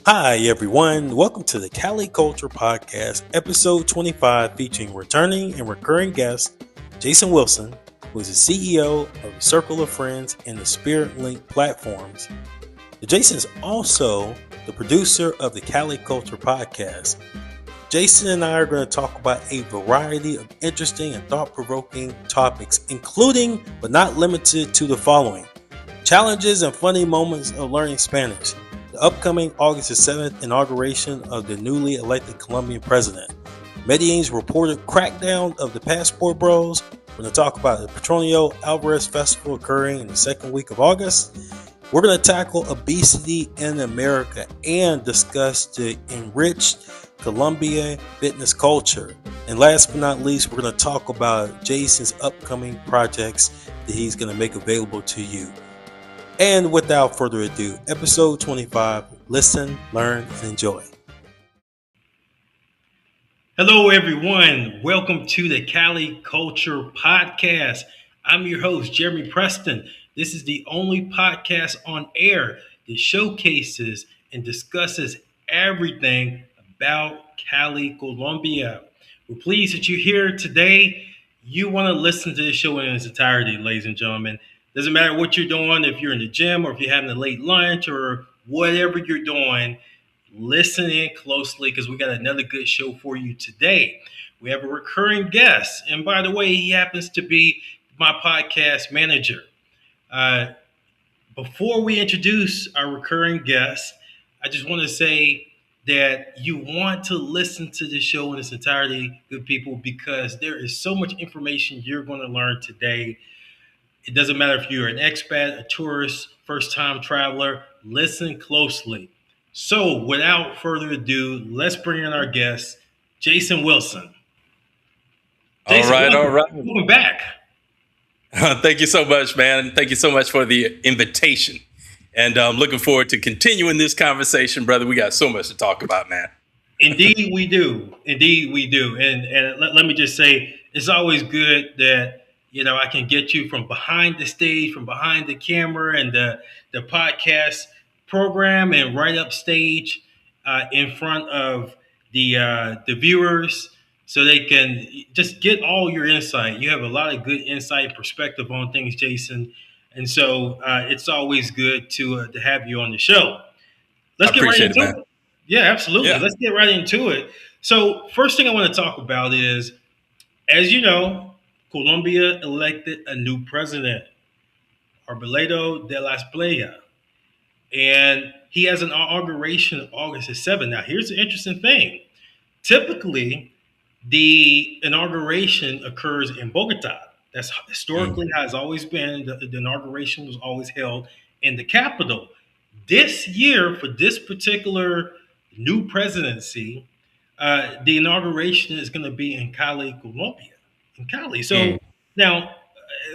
Hi, everyone. Welcome to the Cali Culture Podcast, episode 25, featuring returning and recurring guest Jason Wilson, who is the CEO of the Circle of Friends and the Spirit Link platforms. Jason is also the producer of the Cali Culture Podcast. Jason and I are going to talk about a variety of interesting and thought provoking topics, including but not limited to the following: challenges and funny moments of learning Spanish, the upcoming August the 7th inauguration of the newly elected Colombian president, Medellin's reported crackdown of the passport bros. We're going to talk about the Petronio Álvarez Festival occurring in the second week of August. We're going to tackle obesity in America and discuss the enriched Colombia fitness culture. And last but not least, we're going to talk about Jason's upcoming projects that he's going to make available to you. And without further ado, episode 25, listen, learn, and enjoy. Hello, everyone. Welcome to the Cali Culture Podcast. I'm your host, Jeremy Preston. This is the only podcast on air that showcases and discusses everything about Cali, Colombia. We're pleased that you're here today. You want to listen to this show in its entirety, ladies and gentlemen. Doesn't matter what you're doing, if you're in the gym or if you're having a late lunch or whatever you're doing, listen in closely because we got another good show for you today. We have a recurring guest. And by the way, he happens to be my podcast manager. Before we introduce our recurring guest, I just want to say that you want to listen to the show in its entirety, good people, because there is so much information you're going to learn today. It doesn't matter if you're an expat, a tourist, first-time traveler, listen closely. So without further ado, let's bring in our guest, Jason Wilson. All Jason, right, all right. welcome back. Thank you so much, man. Thank you so much for the invitation. And I'm looking forward to continuing this conversation, brother. We got so much to talk about, man. Indeed, we do. Indeed, we do. And let me just say, it's always good that I can get you from behind the stage, from behind the camera, and the podcast program, and right up stage in front of the viewers, so they can just get all your insight. You have a lot of good insight and perspective on things, Jason, and so it's always good to have you on the show. I Let's get right appreciate it, into man. it. Yeah, absolutely. Yeah. Let's get right into it. So, first thing I want to talk about is, as you know, Colombia elected a new president, Arbeláez de las Playas, and he has an inauguration August the 7th. Now, here's the interesting thing. Typically, the inauguration occurs in Bogota. That's historically how it's always been. The inauguration was always held in the capital. This year, for this particular new presidency, the inauguration is going to be in Cali, Colombia, in Cali. So Mm. now,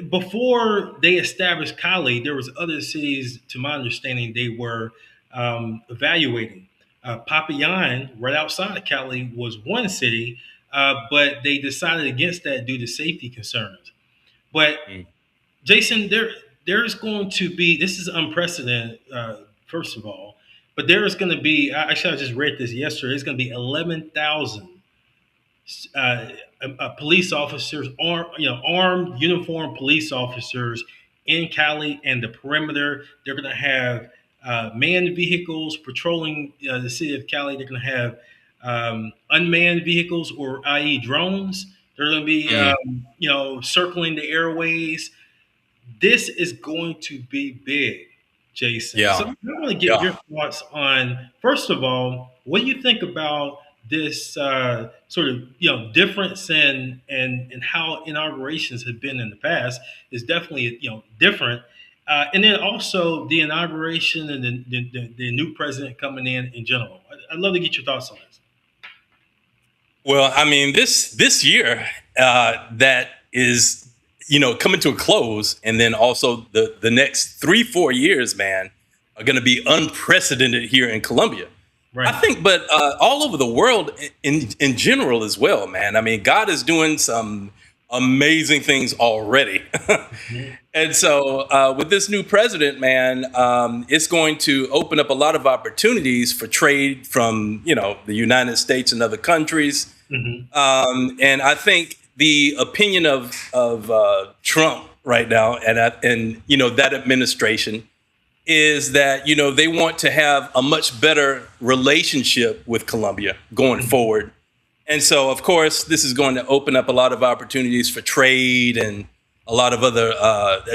before they established Cali, there was other cities, to my understanding, they were evaluating. Popayan, right outside of Cali, was one city, but they decided against that due to safety concerns. But Mm. Jason, there's going to be, this is unprecedented, first of all, but there is going to be, actually, I just read this yesterday. It's going to be 11,000 uh, police officers, armed, uniformed police officers in Cali and the perimeter. They're going to have manned vehicles patrolling the city of Cali. They're going to have unmanned vehicles, or i.e., drones. They're going to be, Mm. circling the airways. This is going to be big, Jason. So Yeah. I want to get Yeah. your thoughts on, first of all, what do you think about this sort of difference in how inaugurations have been in the past? Is definitely different, and then also the inauguration and the new president coming in general. I'd love to get your thoughts on this. Well, I mean, this year that is, coming to a close, and then also the next 3-4 years, man, are going to be unprecedented here in Colombia. I Right. think, but all over the world in general as well, man. I mean, God is doing some amazing things already. Mhm. And so, with this new president, man, it's going to open up a lot of opportunities for trade from, the United States and other countries. Mhm. And I think the opinion of Trump right now, and that administration, is that they want to have a much better relationship with Colombia going Mhm. forward. And so, of course, this is going to open up a lot of opportunities for trade and a lot of other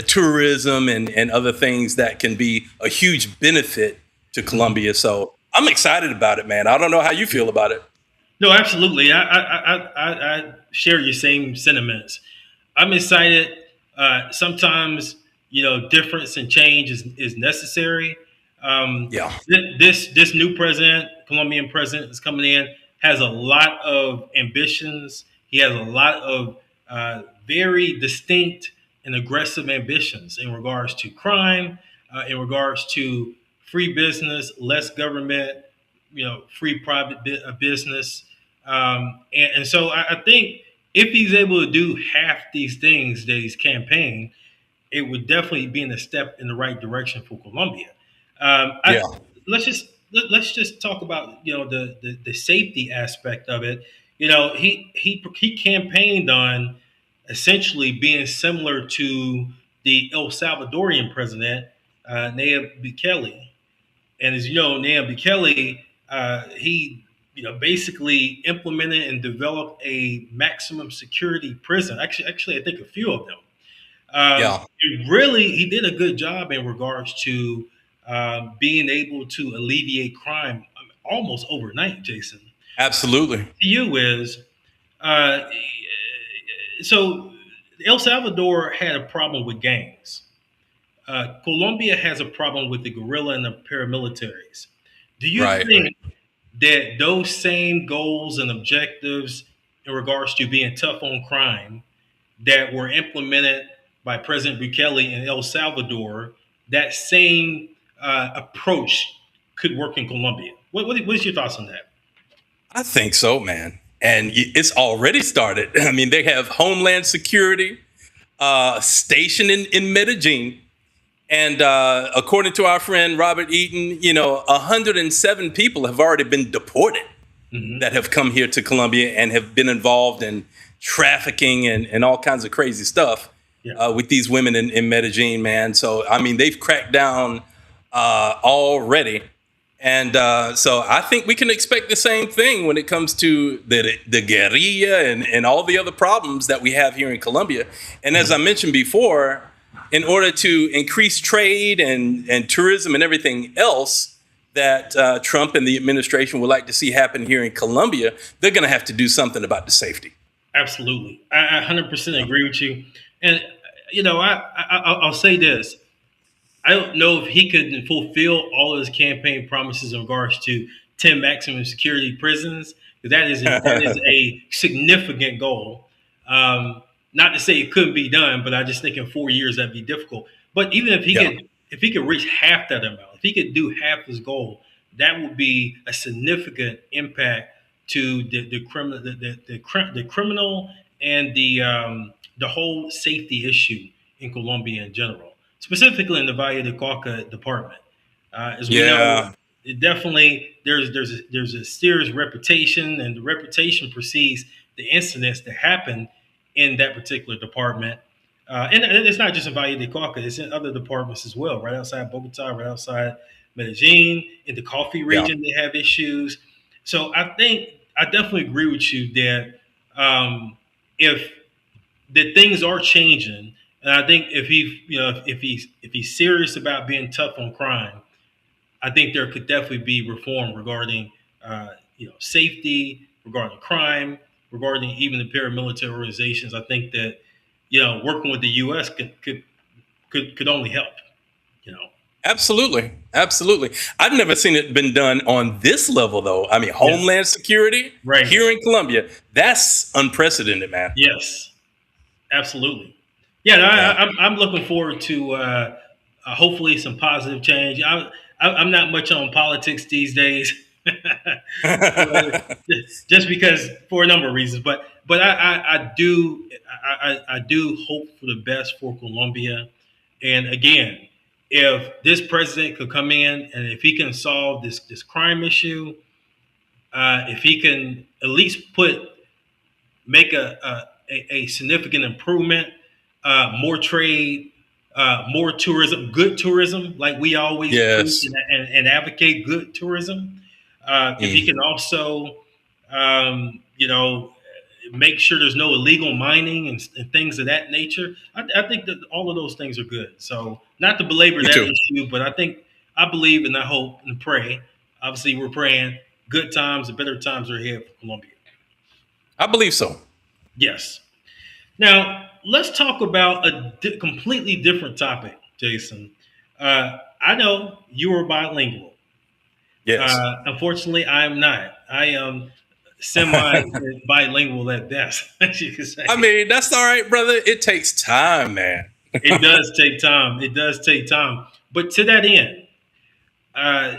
tourism and other things that can be a huge benefit to Mhm. Colombia. So I'm excited about it, man. I don't know how you feel about it. No, absolutely. I share your same sentiments. I'm excited. Sometimes difference and change is necessary. Yeah. This new president, Colombian president, is coming in, has a lot of ambitions. He has a lot of very distinct and aggressive ambitions in regards to crime, in regards to free business, less government, free private business. And so I think if he's able to do half these things that he's campaigned, it would definitely be in a step in the right direction for Colombia. Yeah. Let's just talk about the safety aspect of it. He campaigned on essentially being similar to the El Salvadorian president, Nayib Bukele. And as you know, Nayib Bukele, he basically implemented and developed a maximum security prison. Actually, I think a few of them. Yeah. He did a good job in regards to being able to alleviate crime almost overnight. Jason, Absolutely. to you is uh, so El Salvador had a problem with gangs. Colombia has a problem with the guerrilla and the paramilitaries. Do you Right. think that those same goals and objectives in regards to being tough on crime that were implemented by President Bukele in El Salvador, that same approach could work in Colombia? What is your thoughts on that? I think so, man. And it's already started. I mean, they have Homeland Security stationed in Medellin. And according to our friend Robert Eaton, 107 people have already been deported Hmm. that have come here to Colombia and have been involved in trafficking and all kinds of crazy stuff Yeah, with these women in Medellin, man. So, I mean, they've cracked down already. And so I think we can expect the same thing when it comes to the guerrilla and all the other problems that we have here in Colombia. And as I mentioned before, in order to increase trade and tourism and everything else that Trump and the administration would like to see happen here in Colombia, they're going to have to do something about the safety. absolutely. I 100% agree with you. And I'll say this: I don't know if he could fulfill all of his campaign promises in regards to 10 maximum security prisons. That is a significant goal. Um, Not to say it couldn't be done, but I just think in 4 years that'd be difficult. But even Yeah. if he could reach half that amount, if he could do half his goal, that would be a significant impact to the criminal and the whole safety issue in Colombia in general, specifically in the Valle de Cauca department. As we know, Yeah. it definitely there's a serious reputation, and the reputation precedes the incidents that happen in that particular department. And it's not just in Valle de Cauca; it's in other departments as well. Right outside Bogota, right outside Medellin, in the coffee Yeah. region, they have issues. So I think I definitely agree with you that if that things are changing, and I think if he's serious about being tough on crime, I think there could definitely be reform regarding safety, regarding crime, regarding even the paramilitary organizations. I think that working with the U.S. could only help. You know, Absolutely. Absolutely. I've never seen it been done on this level, though. I mean, yeah, Homeland Security right, here in Colombia, that's unprecedented, man. yes, absolutely. Yeah, no, Yeah. I'm looking forward to hopefully some positive change. I'm not much on politics these days. Just because for a number of reasons, but I do hope for the best for Colombia. And again, if this president could come in and if he can solve this crime issue, if he can at least make a significant improvement, more trade, more tourism, good tourism, like we always preach Yes. and advocate good tourism. If he can also, you know, make sure there's no illegal mining and things of that nature, I think that all of those things are good. So, not to belabor Me that too. issue, but I believe and I hope and pray. Obviously, we're praying good times and better times are ahead for Colombia. I believe so. Yes. Now, let's talk about a completely different topic, Jason. I know you are bilingual. Yes. Unfortunately, I am not. I am semi bilingual at best, as you can say. I mean, that's all right, brother. It takes time, man. It does take time. It does take time. But to that end, uh,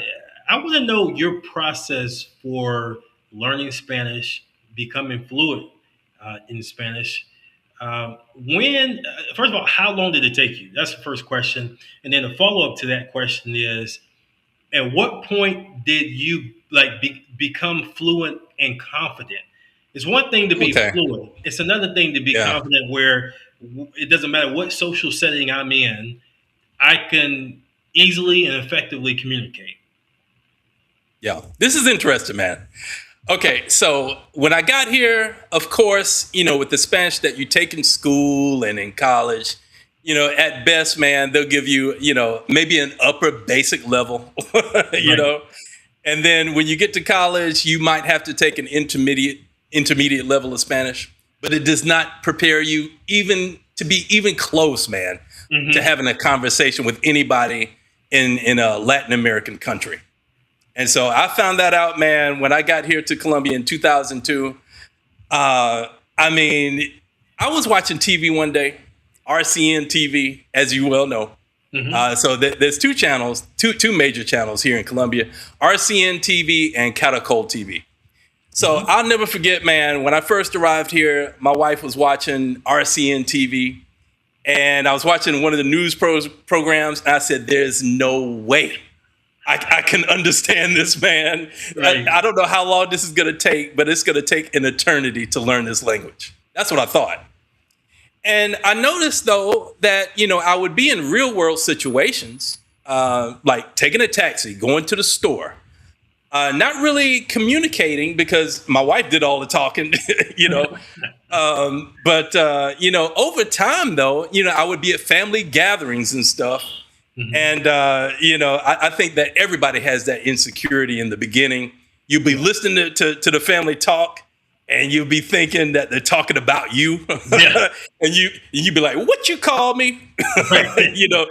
I want to know your process for learning Spanish, becoming fluent in Spanish. First of all, how long did it take you? That's the first question. And then the follow up to that question is, at what point did you become fluent and confident? It's one thing to be Okay. fluent. It's another thing to be Yeah. confident where it doesn't matter what social setting I'm in, I can easily and effectively communicate. Yeah. This is interesting, man. Okay, so when I got here, of course, with the Spanish that you take in school and in college, at best, man, they'll give you, maybe an upper basic level, you Right. know, and then when you get to college, you might have to take an intermediate level of Spanish, but it does not prepare you even to be even close, man, to Hmm. having a conversation with anybody in a Latin American country. And so I found that out, man, when I got here to Colombia in 2002. I mean, I was watching TV one day, RCN TV, as you well know. Hmm. There's two channels, two major channels here in Colombia, RCN TV and Caracol TV. So Hmm. I'll never forget, man, when I first arrived here, my wife was watching RCN TV and I was watching one of the news programs. And I said, there's no way I can understand this, man. Right. I don't know how long this is going to take, but it's going to take an eternity to learn this language. That's what I thought. And I noticed, though, that, I would be in real world situations, like taking a taxi, going to the store, not really communicating because my wife did all the talking, you know. Over time, though, I would be at family gatherings and stuff. Hmm. And, I think that everybody has that insecurity in the beginning. You'll be listening to the family talk and you'll be thinking that they're talking about you. Yeah. And you be like, what you call me? Right. you know?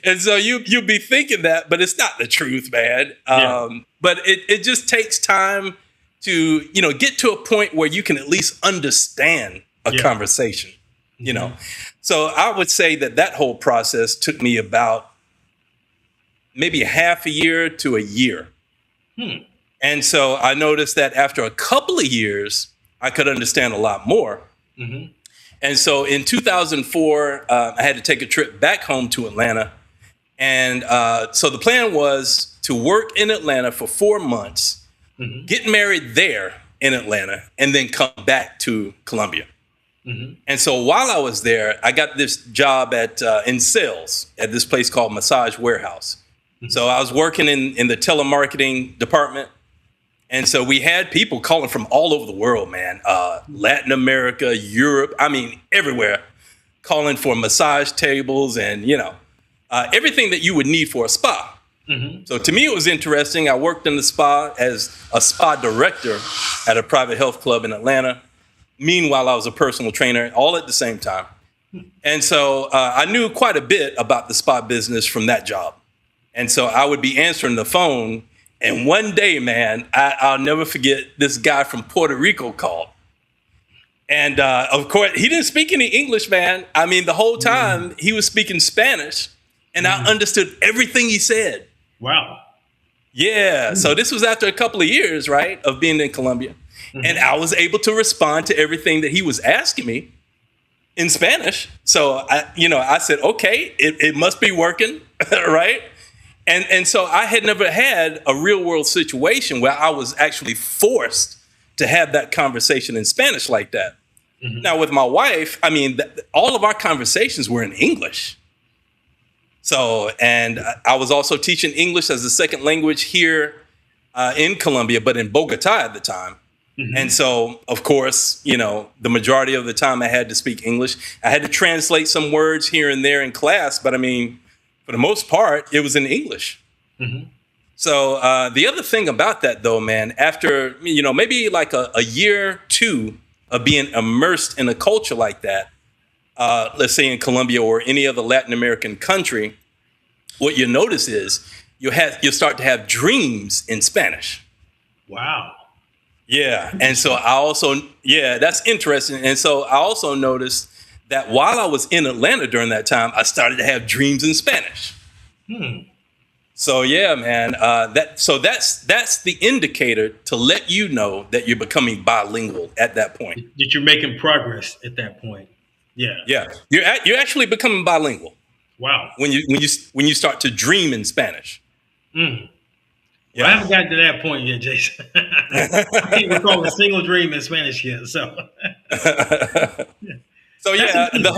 And so you'll be thinking that, but it's not the truth, man. Yeah. But it just takes time to, get to a point where you can at least understand a Yeah. conversation, So I would say that whole process took me about maybe half a year to a year. Hmm. And so I noticed that after a couple of years, I could understand a lot more. Hmm. And so in 2004, I had to take a trip back home to Atlanta. And so the plan was to work in Atlanta for 4 months, Hmm. get married there in Atlanta, and then come back to Colombia. Hmm. And so while I was there, I got this job in sales at this place called Massage Warehouse. So I was working in the telemarketing department. And so we had people calling from all over the world, man. Latin America, Europe, I mean, everywhere, calling for massage tables and, everything that you would need for a spa. Hmm. So to me, it was interesting. I worked in the spa as a spa director at a private health club in Atlanta. Meanwhile, I was a personal trainer all at the same time. And so I knew quite a bit about the spa business from that job. And so I would be answering the phone. And one day, man, I'll never forget, this guy from Puerto Rico called. And of course, he didn't speak any English, man. I mean, the whole time he was speaking Spanish and I understood everything he said. Wow. Yeah. So this was after a couple of years, right, of being in Colombia. And I was able to respond to everything that he was asking me in Spanish. So I said, okay, it must be working, right? And so I had never had a real world situation where I was actually forced to have that conversation in Spanish like that. Now with my wife, I mean, all of our conversations were in English. So, and I was also teaching English as a second language here in Colombia, but in Bogota at the time. And so, of course, the majority of the time I had to speak English. I had to translate some words here and there in class, but I mean, for the most part, it was in English. So the other thing about that, though, man, after, maybe like a year or two of being immersed in a culture like that, let's say in Colombia or any other Latin American country, what you notice is you'll start to have dreams in Spanish. Wow. Yeah. And so that's interesting. And so I also noticed that while I was in Atlanta during that time, I started to have dreams in Spanish. So yeah, man, that's the indicator to let you know that you're becoming bilingual at that point. That you're making progress at that point. Yeah. Yeah. You're actually becoming bilingual. Wow. When you start to dream in Spanish. Well, I haven't gotten to that point yet, Jason. I can't recall a single dream in Spanish yet. So, So yeah, the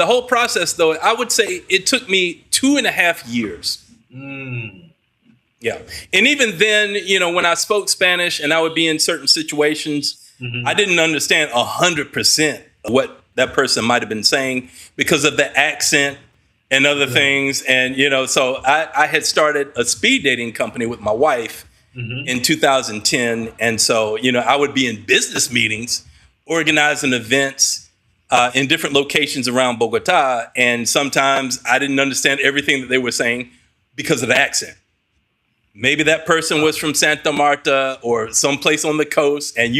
whole process, though, I would say it took me 2.5 years. Yeah. And even then, when I spoke Spanish and I would be in certain situations, I didn't understand 100% of what that person might have been saying because of the accent and other things. And, so I had started a speed dating company with my wife in 2010. And so, I would be in business meetings, organizing events in different locations around Bogota. And sometimes I didn't understand everything that they were saying because of the accent. Maybe that person was from Santa Marta or someplace on the coast. And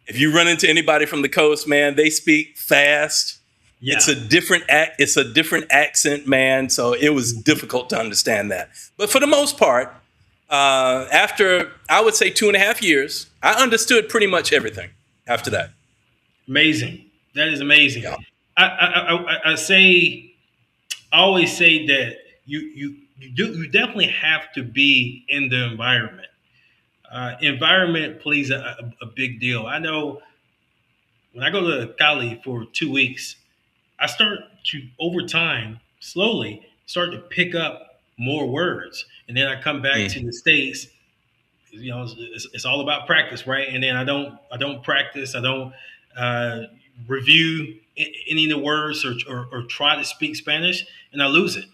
if you run into anybody from the coast, man, they speak fast. Yeah. It's a different accent, man. So it was difficult to understand that. But for the most part, after I would say 2.5 years, I understood pretty much everything after that. Amazing. That is amazing. Yeah. I always say that you definitely have to be in the environment. Environment plays a big deal. I know when I go to Cali for 2 weeks, I start to, over time, slowly start to pick up more words. And then I come back to the States, it's all about practice, right? And then I don't practice. I don't review any of the words or try to speak Spanish, and I lose it,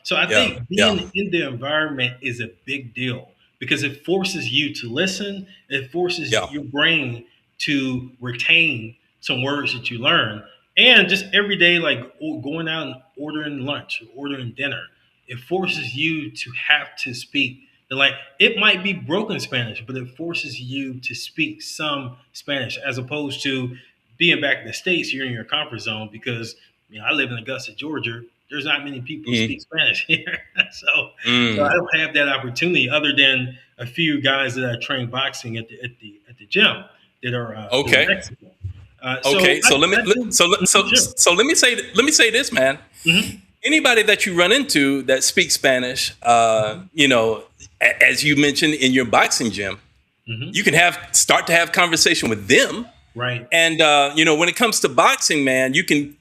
So I think being in the environment is a big deal because it forces you to listen. It forces your brain to retain some words that you learn. And just every day, like going out and ordering lunch, or ordering dinner, it forces you to have to speak. Like it might be broken Spanish, but it forces you to speak some Spanish as opposed to being back in the States. You're in your comfort zone because I live in Augusta, Georgia. There's not many people who speak Spanish here, so I don't have that opportunity other than a few guys that I train boxing at the gym that are Mexican. So let me say this, man. Anybody that you run into that speaks Spanish, as you mentioned in your boxing gym, you can start to have conversation with them. Right. And, when it comes to boxing, man, you can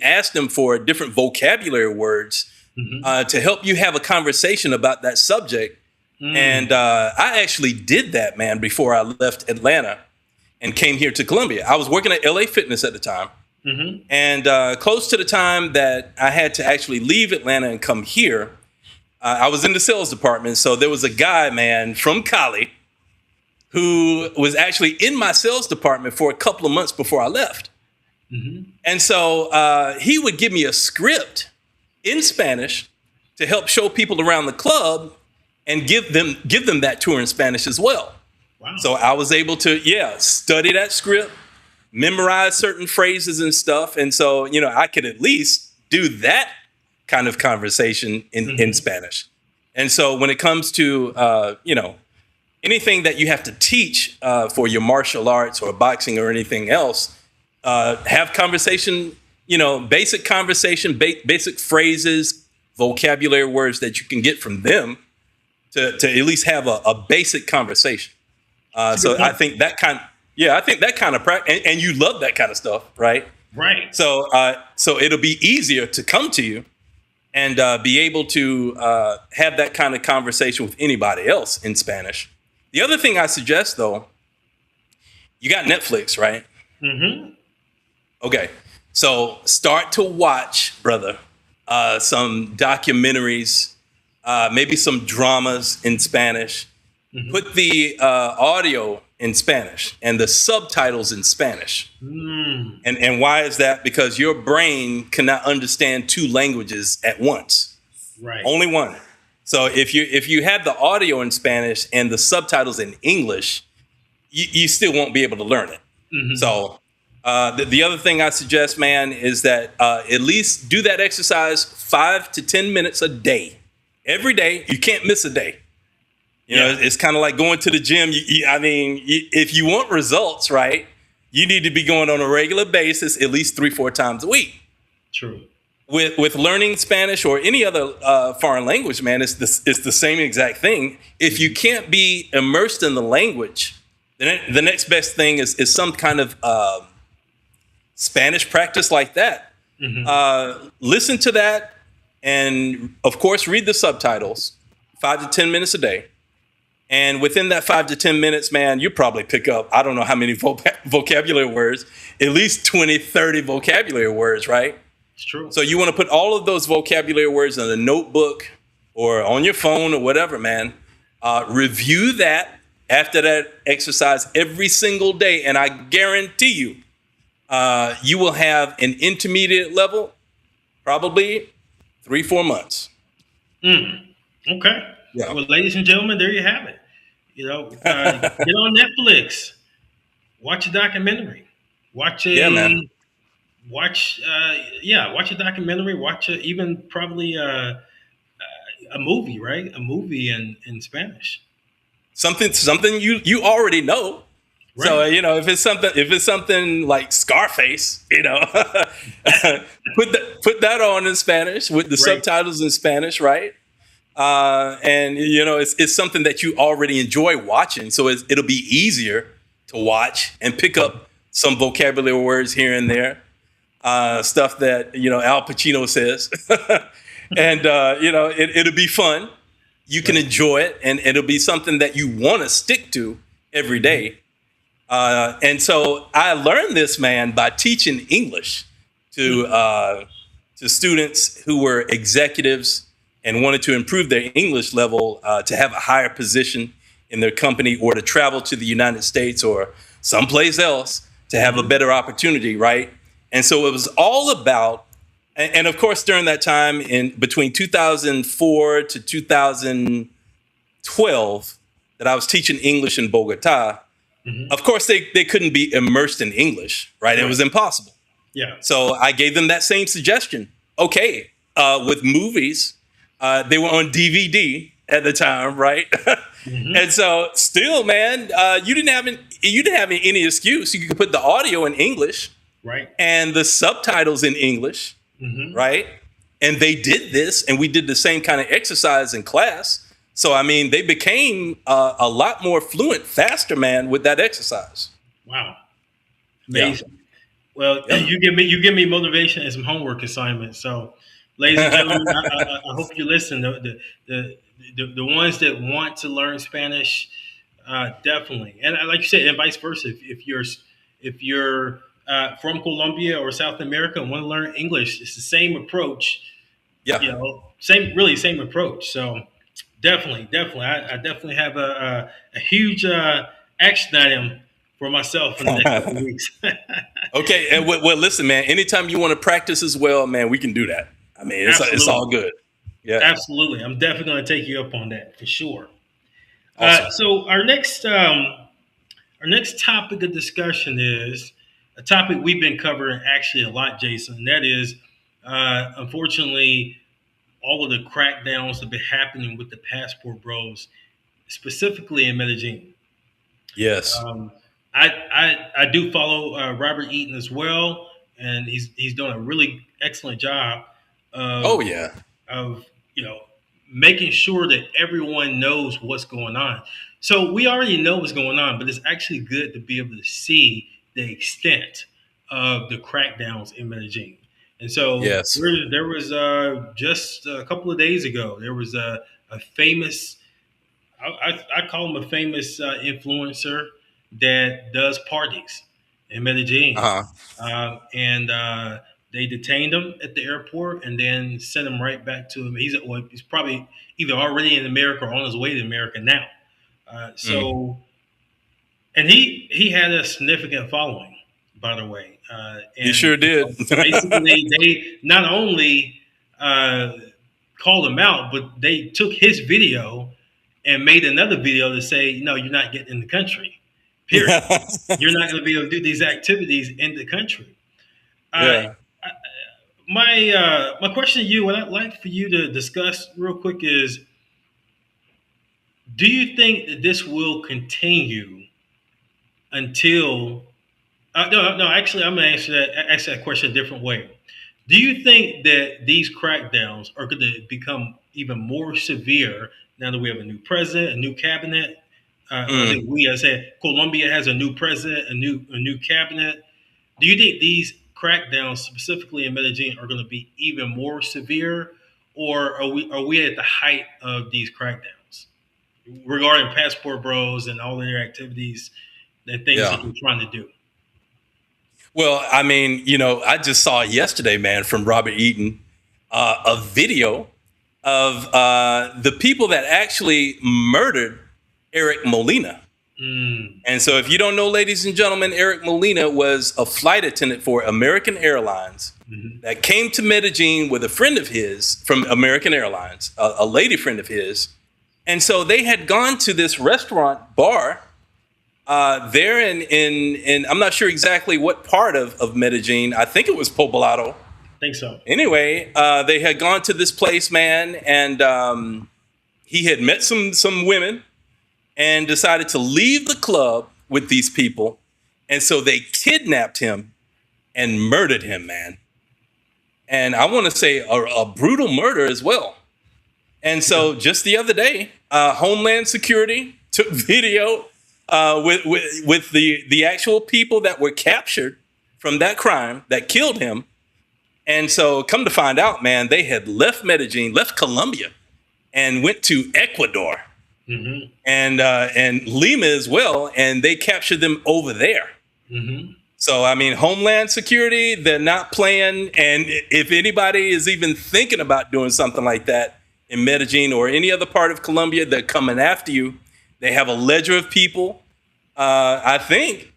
ask them for different vocabulary words to help you have a conversation about that subject. And I actually did that, man, before I left Atlanta and came here to Colombia. I was working at LA Fitness at the time. And close to the time that I had to actually leave Atlanta and come here, I was in the sales department. So there was a guy, man, from Cali who was actually in my sales department for a couple of months before I left. And so he would give me a script in Spanish to help show people around the club and give them that tour in Spanish as well. Wow. So I was able to, study that script, memorize certain phrases and stuff. And so, I could at least do that kind of conversation in Spanish. And so when it comes to, anything that you have to teach for your martial arts or boxing or anything else, have conversation, basic conversation, basic phrases, vocabulary words that you can get from them to at least have a basic conversation. So I think that kind of practice, and you love that kind of stuff, right? Right. So it'll be easier to come to you and be able to have that kind of conversation with anybody else in Spanish. The other thing I suggest, though, you got Netflix, right? Mm-hmm. Okay. So start to watch, brother, some documentaries, maybe some dramas in Spanish. Mm-hmm. Put the audio in Spanish and the subtitles in Spanish. Mm. And why is that? Because your brain cannot understand two languages at once. Right. Only one. So if you have the audio in Spanish and the subtitles in English, you still won't be able to learn it. Mm-hmm. So the other thing I suggest, man, is that at least do that exercise 5 to 10 minutes a day. Every day. You can't miss a day. It's kind of like going to the gym. If you want results, right, you need to be going on a regular basis, at least 3-4 times a week. True. With learning Spanish or any other foreign language, man, it's the same exact thing. If you can't be immersed in the language, then the next best thing is some kind of Spanish practice like that. Mm-hmm. Listen to that, and of course, read the subtitles 5 to 10 minutes a day. And within that 5 to 10 minutes, man, you probably pick up, I don't know how many vocabulary words, at least 20, 30 vocabulary words, right? It's true. So you want to put all of those vocabulary words in a notebook or on your phone or whatever, man. Review that after that exercise every single day. And I guarantee you, you will have an intermediate level, probably 3-4 months. Okay. Yeah. Well, ladies and gentlemen, there you have it. Get on Netflix, watch a documentary, watch a documentary, even probably a movie, right? A movie in Spanish. Something you already know. Right. So if it's something like Scarface, put that on in Spanish with the subtitles in Spanish, right? And it's something that you already enjoy watching, so it'll be easier to watch and pick up some vocabulary words here and there, stuff that Al Pacino says, and it'll be fun. You can enjoy it, and it'll be something that you want to stick to every day. And so I learned this, man, by teaching English to students who were executives and wanted to improve their English level to have a higher position in their company or to travel to the United States or someplace else to have a better opportunity, right? And so it was all about, and of course, during that time in between 2004 to 2012 that I was teaching English in Bogota, of course, they couldn't be immersed in English, right? It was impossible. Yeah. So I gave them that same suggestion. Okay, with movies, they were on DVD at the time, right? And so still, man, you didn't have any excuse. You could put the audio in English, right, and the subtitles in English, right? And they did this, and we did the same kind of exercise in class. So they became a lot more fluent faster, man, with that exercise. Wow, amazing. Yeah. Well, you give me motivation and some homework assignments. So, ladies and gentlemen, I hope you listen. The ones that want to learn Spanish, definitely, and like you said, and vice versa. If you're from Colombia or South America and want to learn English, it's the same approach. Yeah, same approach. So, definitely, I definitely have a huge action item for myself in the next couple of weeks. Okay, and well, listen, man. Anytime you want to practice as well, man, we can do that. It's all good. Yeah, absolutely. I'm definitely going to take you up on that for sure. Awesome. So our next topic of discussion is a topic we've been covering actually a lot, Jason. And that is, unfortunately, all of the crackdowns that have been happening with the passport bros, specifically in Medellin. Yes. Um, I do follow Robert Eaton as well, and he's doing a really excellent job Oh of yeah. of you know making sure that everyone knows what's going on. So we already know what's going on, but it's actually good to be able to see the extent of the crackdowns in Medellin. And so Yes. there was just a couple of days ago, there was a famous, I call him a famous influencer that does parties in Medellin. Uh-huh. And they detained him at the airport and then sent him right back to him. He's probably either already in America or on his way to America now. Mm. And he had a significant following, by the way. He And sure did. basically, they not only uh, called him out, but they took his video and made another video to say, no, you're not getting in the country. Period. You're not going to be able to do these activities in the country. Uh, Yeah. my question to you, what I'd like for you to discuss real quick is, do you think that this will continue until? No. Actually, I'm going to answer that question a different way. Do you think that these crackdowns are going to become even more severe now that we have a new president, a new cabinet? I Mm. think I said Colombia has a new president, a new cabinet. Do you think these crackdowns, specifically in Medellin, are going to be even more severe, or are we at the height of these crackdowns regarding passport bros and all of their activities and things that Yeah. they're trying to do? Well, I mean, I just saw yesterday, man, from Robert Eaton, a video of the people that actually murdered Eric Molina. Mm. And so, if you don't know, ladies and gentlemen, Eric Molina was a flight attendant for American Airlines Mm-hmm. that came to Medellin with a friend of his from American Airlines, a lady friend of his. And so they had gone to this restaurant bar there in I'm not sure exactly what part of Medellin. I think it was Poblado. Think so. Anyway, they had gone to this place, man, and he had met some women and decided to leave the club with these people. And so they kidnapped him and murdered him, man. And I want to say a brutal murder as well. And so just the other day, Homeland Security took video with the actual people that were captured from that crime that killed him. And so come to find out, man, they had left Medellin, left Colombia, and went to Ecuador Mm-hmm. and Lima as well, and they captured them over there. Mm-hmm. So, I mean, Homeland Security, they're not playing. And if anybody is even thinking about doing something like that in Medellin or any other part of Colombia, they're coming after you. They have a ledger of people, I think,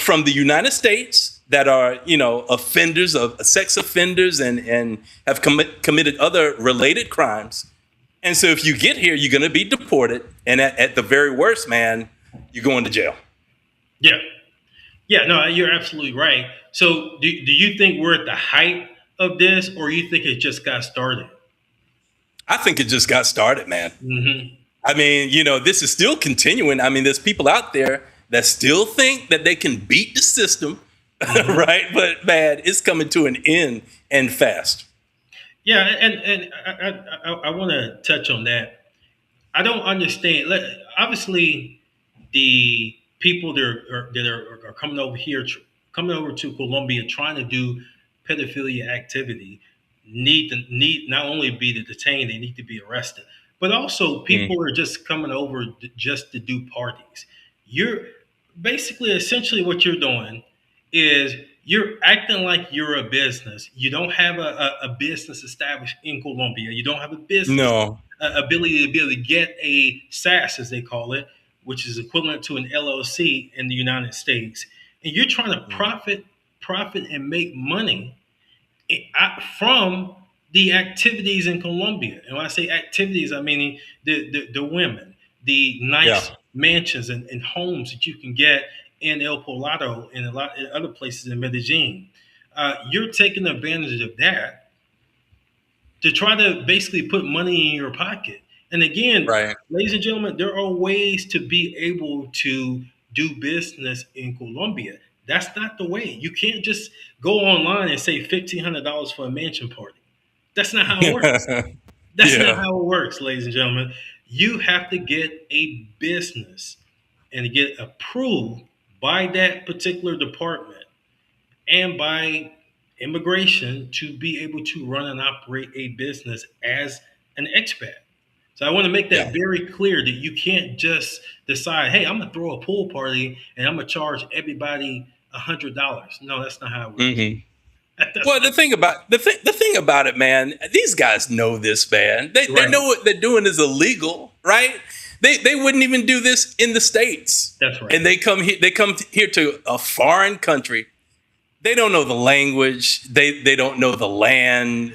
from the United States that are, offenders of sex offenders and have committed other related crimes. And so if you get here, you're going to be deported. And at the very worst, man, you're going to jail. Yeah. Yeah, no, you're absolutely right. So do you think we're at the height of this, or you think it just got started? I think it just got started, man. Mm-hmm. I mean, this is still continuing. I mean, there's people out there that still think that they can beat the system, Mm-hmm. right? But man, it's coming to an end and fast. Yeah, and I want to touch on that. I don't understand. Obviously, the people that are coming over here, coming over to Colombia, trying to do pedophilia activity, need not only be detained, they need to be arrested. But also, Mm. people are just coming over just to do parties. You're basically, essentially, what you're doing is you're acting like you're a business. You don't have a business established in Colombia. You don't have a business No. ability to be able to get a SAS, as they call it, which is equivalent to an LLC in the United States, and you're trying to Mm. profit and make money from the activities in Colombia. And when I say activities, I mean the women, the Yeah. nice mansions and homes that you can get in El Poblado and a lot of other places in Medellin. You're taking advantage of that to try to basically put money in your pocket. And again, Right. ladies and gentlemen, there are ways to be able to do business in Colombia. That's not the way. You can't just go online and say $1,500 for a mansion party. That's not how it works. That's not Yeah. how it works, ladies and gentlemen. You have to get a business and get approved by that particular department and by immigration to be able to run and operate a business as an expat. So I want to make that Yeah. very clear that you can't just decide, hey, I'm gonna throw a pool party and I'm gonna charge everybody $100. No, that's not how it works. Mm-hmm. That's Well, not- the thing about it, man, these guys know this, man. They Right. know what they're doing is illegal, right? They wouldn't even do this in the States. That's right. And they come here to a foreign country. They don't know the language. They don't know the land.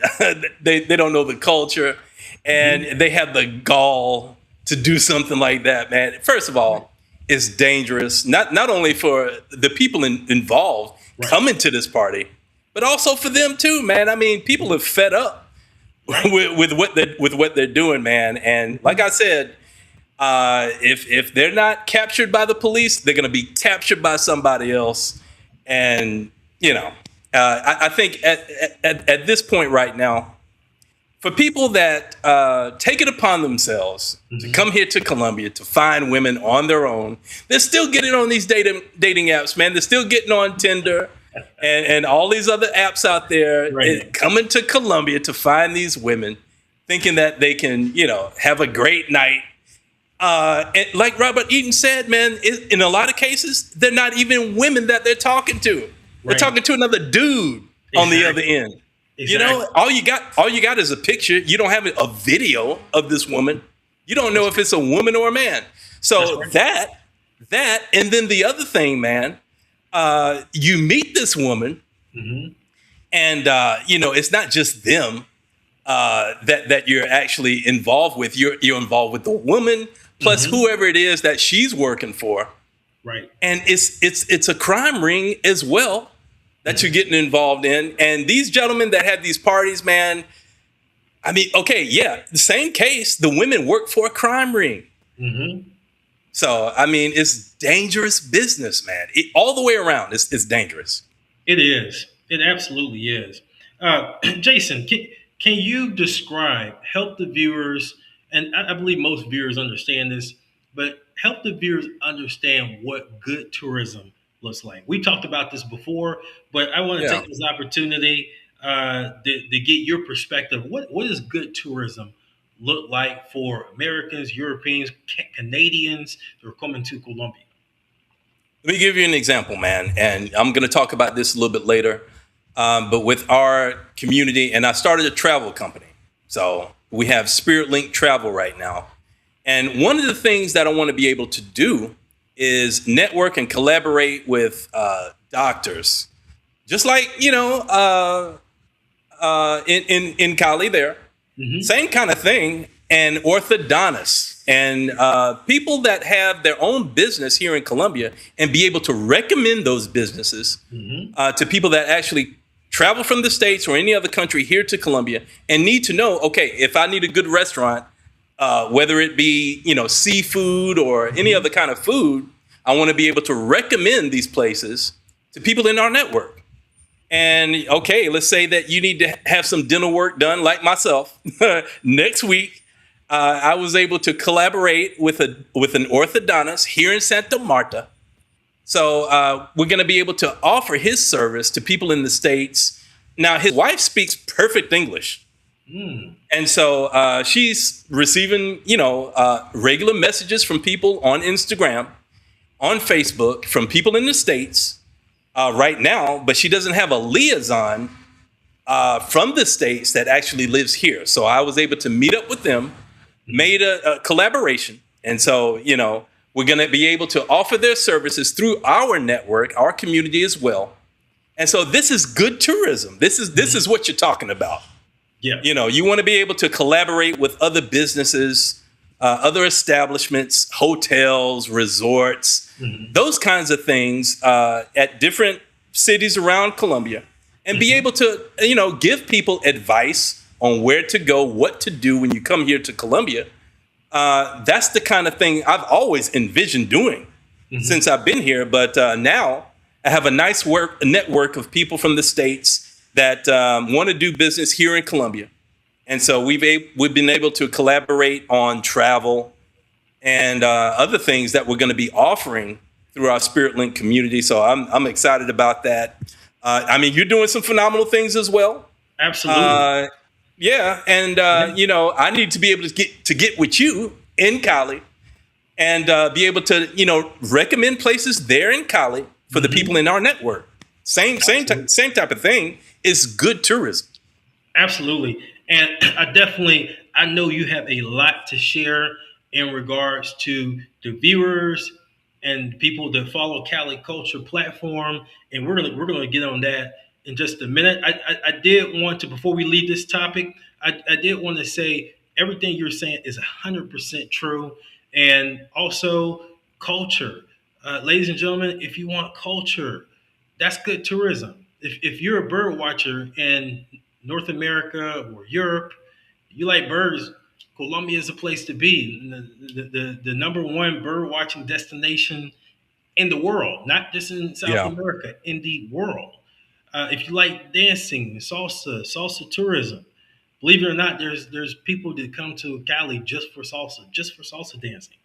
they don't know the culture, and they have the gall to do something like that, man. First of all, it's dangerous. Not only for the people involved Right. coming to this party, but also for them too, man. I mean, people are fed up with what they're doing, man. And like I said, if they're not captured by the police, they're going to be captured by somebody else. And I think at this point right now, for people that take it upon themselves to come here to Colombia to find women on their own, they're still getting on these dating apps, man. They're still getting on Tinder and all these other apps out there, Right. coming to Colombia to find these women, thinking that they can, have a great night. And like Robert Eaton said, man, in a lot of cases, they're not even women that they're talking to. They're Right. talking to another dude on the other Exactly. end. Exactly. All you got is a picture. You don't have a video of this woman. You don't know if it's a woman or a man. So That's that, and then the other thing, man, you meet this woman, and it's not just them that you're actually involved with. You're involved with the woman plus whoever it is that she's working for. Right. And it's a crime ring as well that you're getting involved in. And these gentlemen that have these parties, man, I mean, okay, yeah, the same case, the women work for a crime ring. So, I mean, it's dangerous business, man. All the way around, it's dangerous. It is. It absolutely is. Jason, can you help the viewers, and I believe most viewers understand this, but help the viewers understand what good tourism looks like. We talked about this before, but I want to take this opportunity to get your perspective. What does good tourism look like for Americans, Europeans, Canadians who are coming to Colombia? Let me give you an example, man, and I'm going to talk about this a little bit later. But with our community, and I started a travel company. So we have Spirit Link Travel right now. And one of the things that I want to be able to do is network and collaborate with doctors, just like, in Cali there, same kind of thing, and orthodontists and people that have their own business here in Colombia and be able to recommend those businesses to people that actually travel from the States or any other country here to Colombia and need to know, okay, if I need a good restaurant, whether it be, seafood or any other kind of food, I want to be able to recommend these places to people in our network. And okay, let's say that you need to have some dental work done like myself. Next week, I was able to collaborate with an orthodontist here in Santa Marta. So we're going to be able to offer his service to people in the States. Now, his wife speaks perfect English. And so she's receiving, regular messages from people on Instagram, on Facebook, from people in the States right now, but she doesn't have a liaison from the States that actually lives here. So I was able to meet up with them, made a collaboration. And so, we're going to be able to offer their services through our network, our community as well. And so this is good tourism. This is what you're talking about. Yeah. You want to be able to collaborate with other businesses, other establishments, hotels, resorts, those kinds of things at different cities around Colombia, and be able to, give people advice on where to go, what to do when you come here to Colombia. That's the kind of thing I've always envisioned doing since I've been here. But now I have a nice network of people from the States that want to do business here in Colombia. And so we've been able to collaborate on travel and other things that we're going to be offering through our Spirit Link community. So I'm excited about that. I mean, you're doing some phenomenal things as well. Absolutely. Yeah. And, you know, I need to be able to get with you in Cali and be able to, you know, recommend places there in Cali for the people in our network. Same type of thing is good tourism. Absolutely. And I know you have a lot to share in regards to the viewers and people that follow Cali Culture platform. And we're gonna get on that in just a minute. I did want to, before we leave this topic, I did want to say everything you're saying is 100% true. And also culture. Ladies and gentlemen, if you want culture, that's good tourism. If you're a bird watcher in North America or Europe, you like birds, Colombia is a place to be. The number one bird watching destination in the world, not just in South America, in the world. If you like dancing, salsa tourism, believe it or not, there's people that come to Cali just for salsa dancing.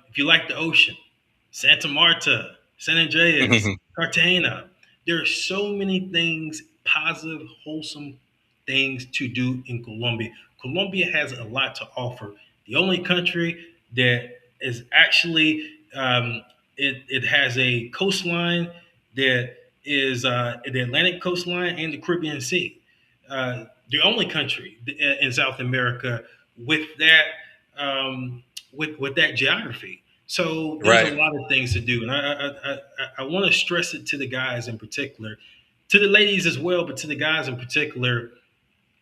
If you like the ocean, Santa Marta, San Andreas, Cartagena, there are so many things, positive, wholesome things to do in Colombia. Colombia has a lot to offer. The only country that is actually, it has a coastline that is the Atlantic coastline and the Caribbean Sea. The only country in South America with that with that geography. So there's a lot of things to do, and I want to stress it to the guys in particular, to the ladies as well, but to the guys in particular.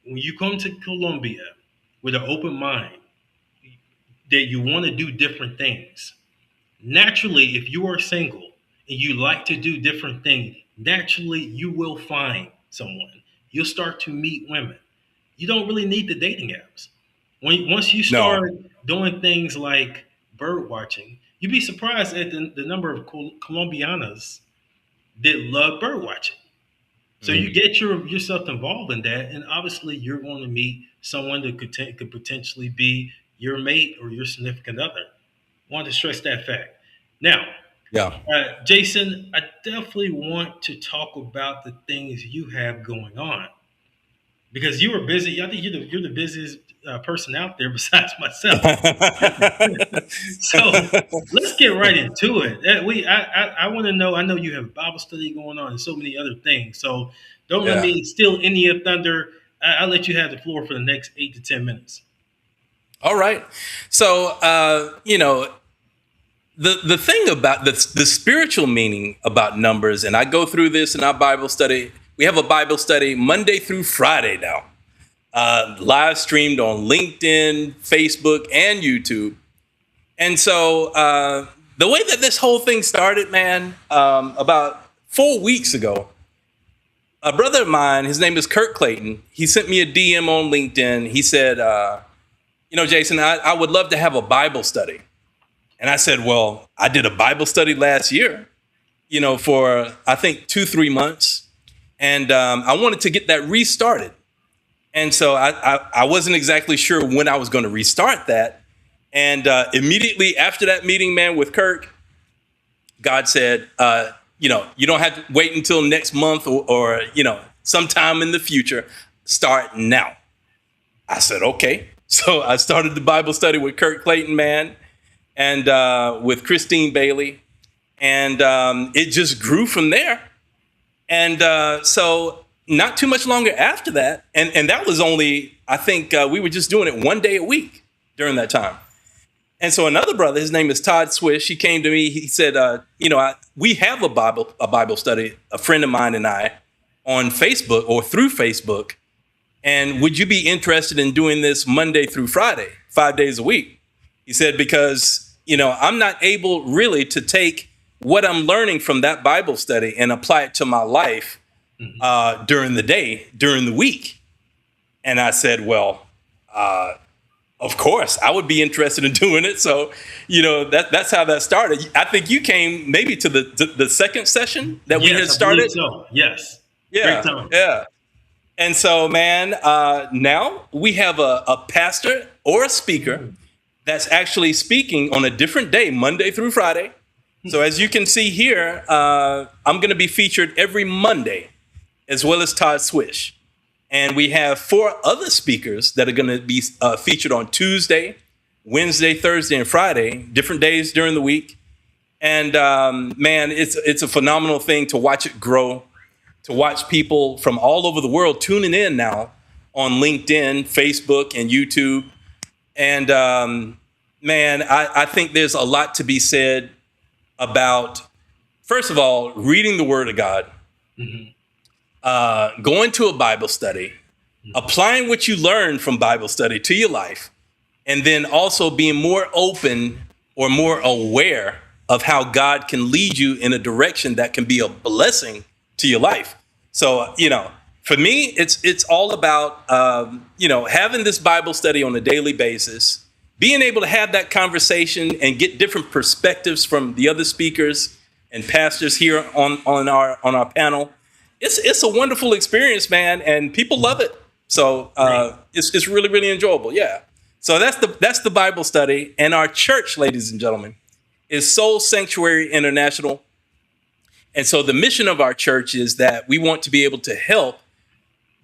When you come to Colombia with an open mind that you want to do different things, naturally, if you are single and you like to do different things, naturally you will find someone. You'll start to meet women. You don't really need the dating apps. Once you start doing things like bird watching, you'd be surprised at the number of Colombianas that love bird watching. So you get yourself involved in that, and obviously you're going to meet someone that could potentially be your mate or your significant other. Want to stress that fact. Now, Jason, I definitely want to talk about the things you have going on, because you are busy. I think you're the busiest person out there besides myself. So let's get right into it. I want to know. I know you have Bible study going on and so many other things. So don't let me steal any of thunder. I'll let you have the floor for the next 8 to 10 minutes. All right. So you know, the thing about the spiritual meaning about numbers, and I go through this in our Bible study. We have a Bible study Monday through Friday now, live streamed on LinkedIn, Facebook, and YouTube. And so the way that this whole thing started, man, about 4 weeks ago, a brother of mine, his name is Kurt Clayton, he sent me a DM on LinkedIn. He said, you know, Jason, I would love to have a Bible study. And I said, well, I did a Bible study last year, you know, for I think 2-3 months. And I wanted to get that restarted. And so I wasn't exactly sure when I was going to restart that. And immediately after that meeting, man, with Kirk, God said, you know, you don't have to wait until next month or, you know, sometime in the future. Start now. I said, OK. So I started the Bible study with Kirk Clayton, man, and with Christine Bailey. And it just grew from there. And so not too much longer after that, and that was only, I think we were just doing it one day a week during that time. And so another brother, his name is Todd Swish, he came to me, he said, you know, we have a Bible study, a friend of mine and I, on Facebook or through Facebook. And would you be interested in doing this Monday through Friday, 5 days a week? He said, because, you know, I'm not able really to take what I'm learning from that Bible study and apply it to my life during the day, during the week. And I said, well, of course, I would be interested in doing it. So, that's how that started. I think you came maybe to the second session that we had started. So. Yes. Yeah. Great time. Yeah. And so, man, now we have a pastor or a speaker that's actually speaking on a different day, Monday through Friday. So as you can see here, I'm going to be featured every Monday, as well as Todd Swish. And we have 4 other speakers that are going to be featured on Tuesday, Wednesday, Thursday, and Friday, different days during the week. And man, it's a phenomenal thing to watch it grow, to watch people from all over the world tuning in now on LinkedIn, Facebook, and YouTube. And man, I think there's a lot to be said about, first of all, reading the Word of God, going to a Bible study, applying what you learn from Bible study to your life, and then also being more open or more aware of how God can lead you in a direction that can be a blessing to your life. So, for me, it's all about, having this Bible study on a daily basis, being able to have that conversation and get different perspectives from the other speakers and pastors here on our panel. It's a wonderful experience, man, and people love it. So it's really, really enjoyable. Yeah. So that's the Bible study. And our church, ladies and gentlemen, is Soul Sanctuary International. And so the mission of our church is that we want to be able to help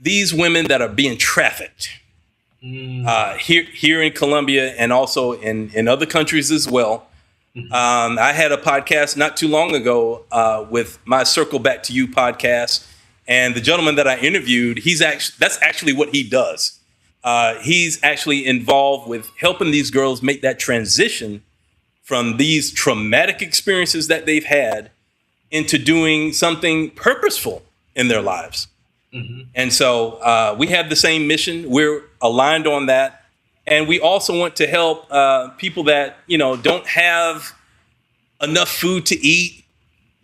these women that are being trafficked here in Colombia and also in other countries as well. I had a podcast not too long ago with my Circle Back to You podcast. And the gentleman that I interviewed, that's actually what he does. He's actually involved with helping these girls make that transition from these traumatic experiences that they've had into doing something purposeful in their lives. And so we have the same mission. We're aligned on that. And we also want to help people that, don't have enough food to eat.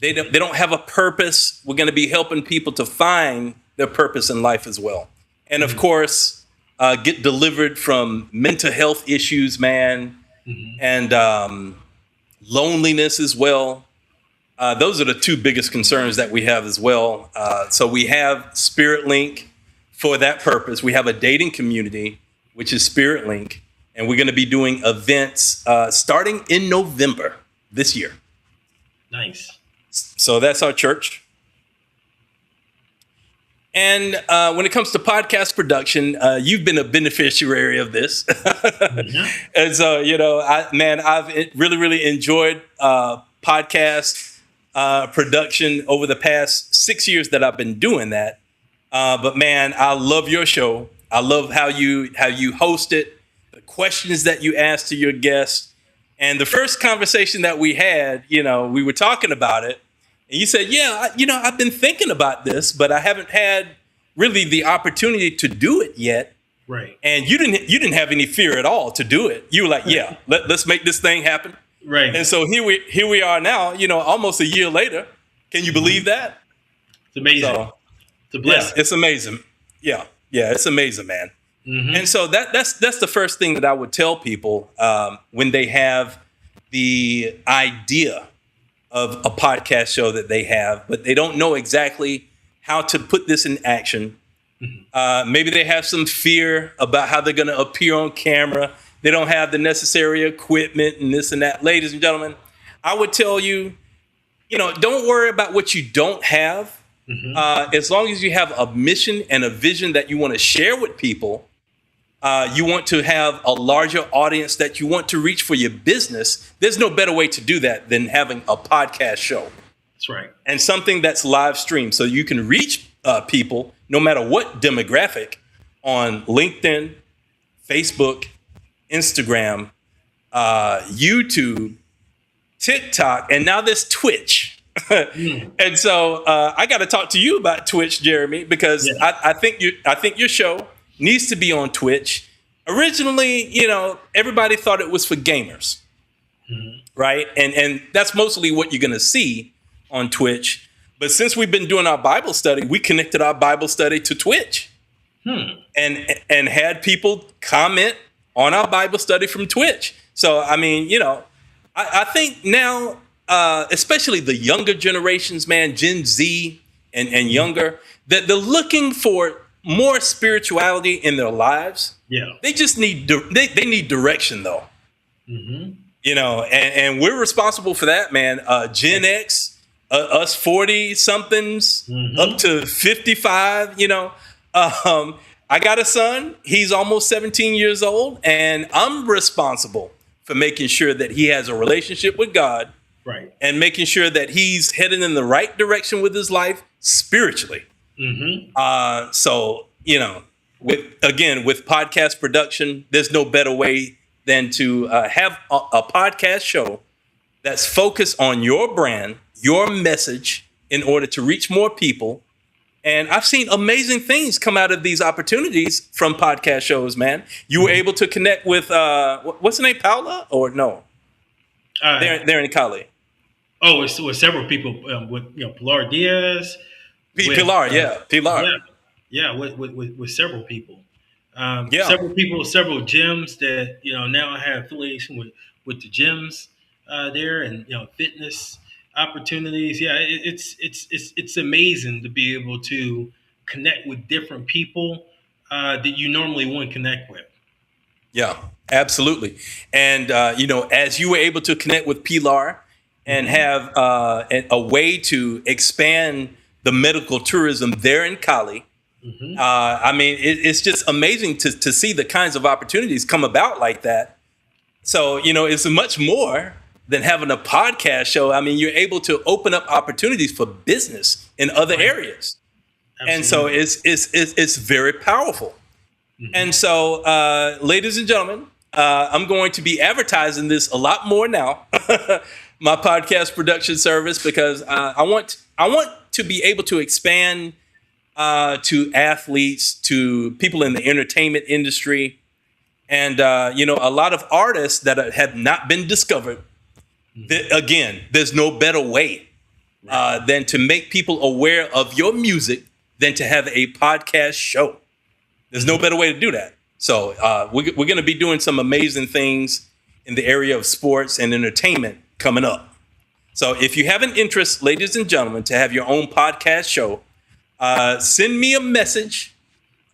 They don't have a purpose. We're going to be helping people to find their purpose in life as well. And of course, get delivered from mental health issues, man, and loneliness as well. Those are the 2 biggest concerns that we have as well. So we have Spirit Link for that purpose. We have a dating community, which is Spirit Link, and we're going to be doing events starting in November this year. Nice. So that's our church. And when it comes to podcast production, you've been a beneficiary of this. And so, I've really, really enjoyed podcast production over the past 6 years that I've been doing that. But man, I love your show. I love how you host it, the questions that you ask to your guests. And the first conversation that we had, we were talking about it. And you said, I've been thinking about this, but I haven't had really the opportunity to do it yet. Right. And you didn't have any fear at all to do it. You were like, let's make this thing happen. Right. And so here we are now, almost a year later. Can you believe that? It's amazing. So, it's a blessing. Yeah, it's amazing. Yeah, it's amazing, man. And so that's the first thing that I would tell people when they have the idea of a podcast show that they have, but they don't know exactly how to put this in action. Maybe they have some fear about how they're going to appear on camera. They don't have the necessary equipment and this and that. Ladies and gentlemen, I would tell you, don't worry about what you don't have. As long as you have a mission and a vision that you want to share with people, you want to have a larger audience that you want to reach for your business, there's no better way to do that than having a podcast show. That's right. And something that's live streamed so you can reach people no matter what demographic on LinkedIn, Facebook, Instagram, YouTube, TikTok, and now there's Twitch. And so I got to talk to you about Twitch, Jeremy, because I think your show needs to be on Twitch. Originally, everybody thought it was for gamers, right? And that's mostly what you're going to see on Twitch. But since we've been doing our Bible study, we connected our Bible study to Twitch. and had people comment on our Bible study from Twitch. So, I mean, I think now, especially the younger generations, man, Gen Z and younger, that they're looking for more spirituality in their lives. Yeah. They just need, they need direction though. Mm-hmm. And we're responsible for that, man. Gen X, us 40 somethings up to 55, I got a son. He's almost 17 years old, and I'm responsible for making sure that he has a relationship with God, right, and making sure that he's heading in the right direction with his life spiritually. So, with podcast production, there's no better way than to have a podcast show that's focused on your brand, your message, in order to reach more people. And I've seen amazing things come out of these opportunities from podcast shows, man. You were able to connect with, what's her name, Paula? Or no? They're in Cali. Oh, it's with several people, with Pilar Diaz. Pilar. Yeah, with several people. Several gyms that now have affiliation with the gyms there, and fitness opportunities. Yeah, it's amazing to be able to connect with different people that you normally wouldn't connect with. Yeah, absolutely. And as you were able to connect with Pilar and have a way to expand the medical tourism there in Cali. I mean, it's just amazing to see the kinds of opportunities come about like that. So, it's much more than having a podcast show. I mean, you're able to open up opportunities for business in other areas. Absolutely. And so it's very powerful. And so, ladies and gentlemen, I'm going to be advertising this a lot more now, my podcast production service, because I want to be able to expand to athletes, to people in the entertainment industry, and a lot of artists that have not been discovered. Again, there's no better way than to make people aware of your music than to have a podcast show. There's no better way to do that. So we're going to be doing some amazing things in the area of sports and entertainment coming up. So if you have an interest, ladies and gentlemen, to have your own podcast show, send me a message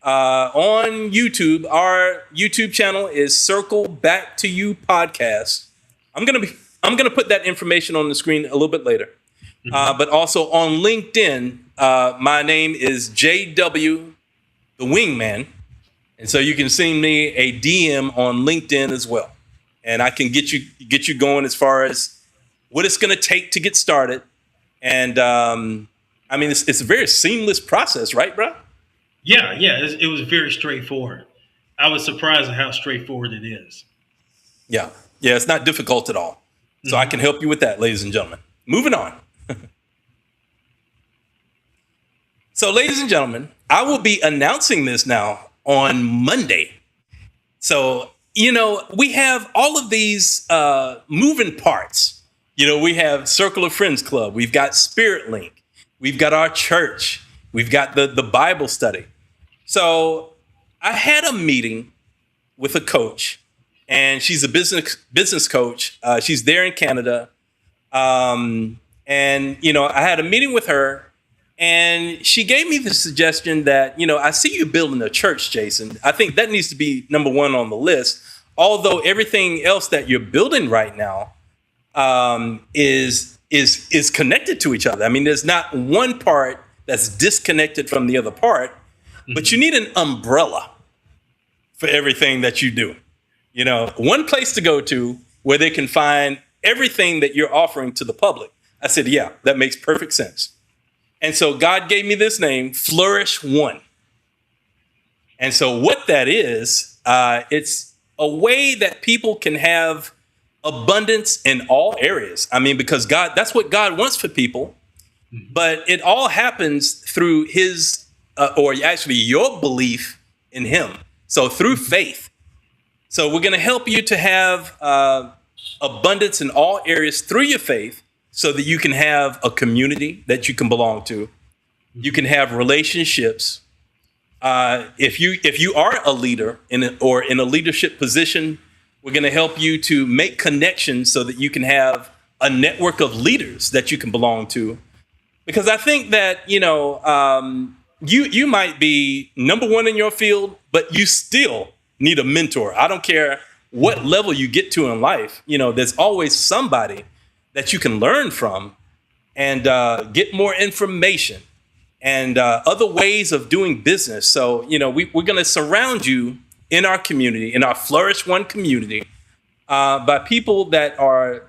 on YouTube. Our YouTube channel is Circle Back to You Podcast. I'm gonna put that information on the screen a little bit later. But also on LinkedIn, my name is JW the Wingman, and so you can send me a DM on LinkedIn as well, and I can get you going as far as what it's going to take to get started. And I mean, it's a very seamless process, right, bro? Yeah, it was very straightforward. I was surprised at how straightforward it is. Yeah, it's not difficult at all. So I can help you with that, ladies and gentlemen. Moving on. So, ladies and gentlemen, I will be announcing this now on Monday. So, we have all of these moving parts. We have Circle of Friends Club. We've got Spirit Link. We've got our church. We've got the Bible study. So I had a meeting with a coach, and she's a business coach. She's there in Canada. And, I had a meeting with her, and she gave me the suggestion that, I see you building a church, Jason. I think that needs to be number one on the list. Although everything else that you're building right now is connected to each other. I mean, there's not one part that's disconnected from the other part, but you need an umbrella for everything that you do. One place to go to where they can find everything that you're offering to the public. I said, yeah, that makes perfect sense. And so God gave me this name, Flourish One. And so what that is, it's a way that people can have abundance in all areas. I mean, because that's what God wants for people. But it all happens through his, or actually your belief in him. So through faith. So we're going to help you to have abundance in all areas through your faith, so that you can have a community that you can belong to. You can have relationships. If you are a leader or in a leadership position, we're going to help you to make connections so that you can have a network of leaders that you can belong to. Because I think that, you might be number one in your field, but you still need a mentor. I don't care what level you get to in life. There's always somebody that you can learn from and get more information and other ways of doing business. So, we're going to surround you in our community, in our Flourish One community, by people that are,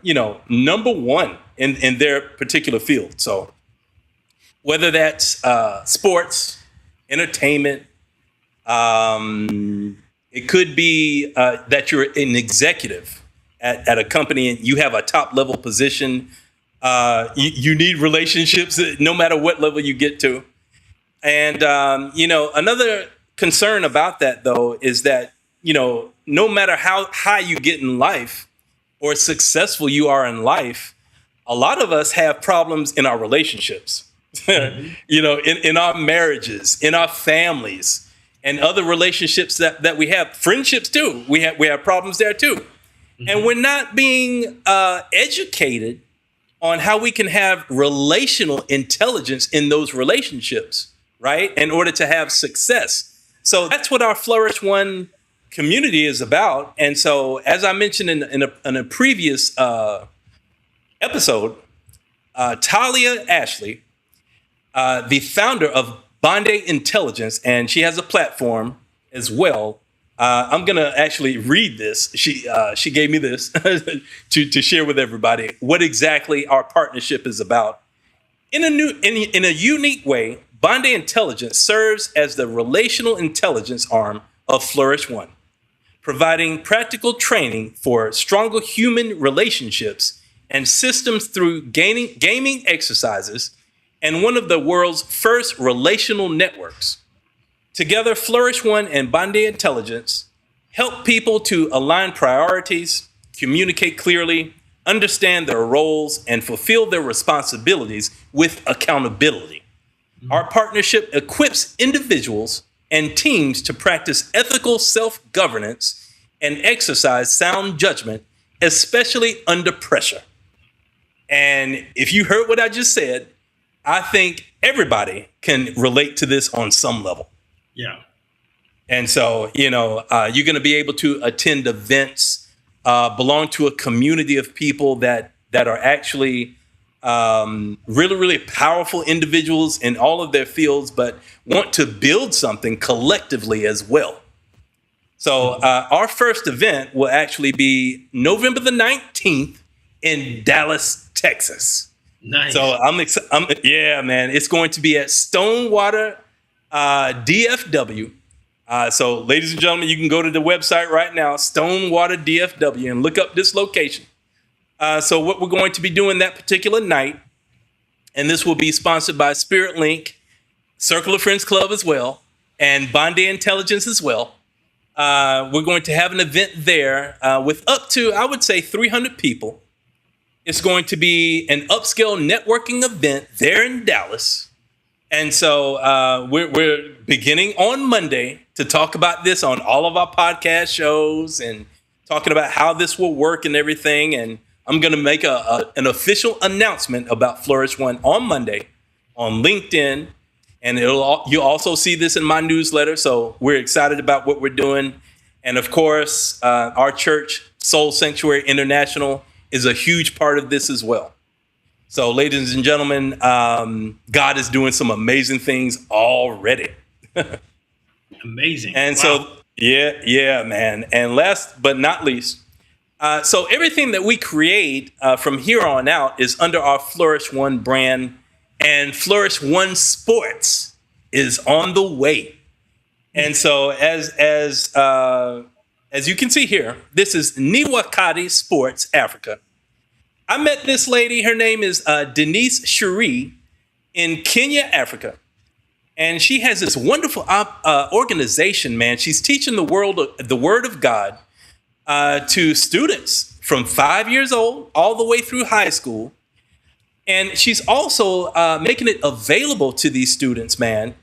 number one in their particular field. So whether that's sports, entertainment, it could be that you're an executive at a company and you have a top level position. You need relationships no matter what level you get to. And, another concern about that, though, is that, no matter how high you get in life or successful you are in life, a lot of us have problems in our relationships, in our marriages, in our families, and other relationships that we have, friendships too. We have problems there too. Mm-hmm. And we're not being educated on how we can have relational intelligence in those relationships, right? In order to have success. So that's what our Flourish One community is about. And so, as I mentioned in a previous episode, Talia Ashley, the founder of Bondi Intelligence, and she has a platform as well. I'm going to actually read this. She gave me this to share with everybody what exactly our partnership is about. In a unique way, Bondi Intelligence serves as the relational intelligence arm of Flourish One, providing practical training for stronger human relationships and systems through gaming exercises and one of the world's first relational networks. Together, Flourish One and Bondi Intelligence help people to align priorities, communicate clearly, understand their roles, and fulfill their responsibilities with accountability. Mm-hmm. Our partnership equips individuals and teams to practice ethical self-governance and exercise sound judgment, especially under pressure. And if you heard what I just said, I think everybody can relate to this on some level. Yeah. And so, you're going to be able to attend events, belong to a community of people that are actually really, really powerful individuals in all of their fields, but want to build something collectively as well. So our first event will actually be November the 19th in Dallas, Texas. Nice. So yeah, man, it's going to be at Stonewater DFW. So ladies and gentlemen, you can go to the website right now, Stonewater DFW, and look up this location. So what we're going to be doing that particular night, and this will be sponsored by Spirit Link, Circle of Friends Club as well, and Bondi Intelligence as well. We're going to have an event there with up to, I would say, 300 people. It's going to be an upscale networking event there in Dallas. And so we're beginning on Monday to talk about this on all of our podcast shows and talking about how this will work and everything. And I'm going to make an official announcement about Flourish One on Monday on LinkedIn. And you'll also see this in my newsletter. So we're excited about what we're doing. And of course, our church, Soul Sanctuary International, is a huge part of this as well. So, ladies and gentlemen, God is doing some amazing things already. Amazing. And wow. So, yeah, man. And last but not least, so everything that we create from here on out is under our Flourish One brand, and Flourish One Sports is on the way. And so, as you can see here, this is Niwakati Sports Africa. I met this lady. Her name is Denise Cherie in Kenya, Africa. And she has this wonderful organization, man. She's teaching the Word of God to students from 5 years old all the way through high school. And she's also making it available to these students, man,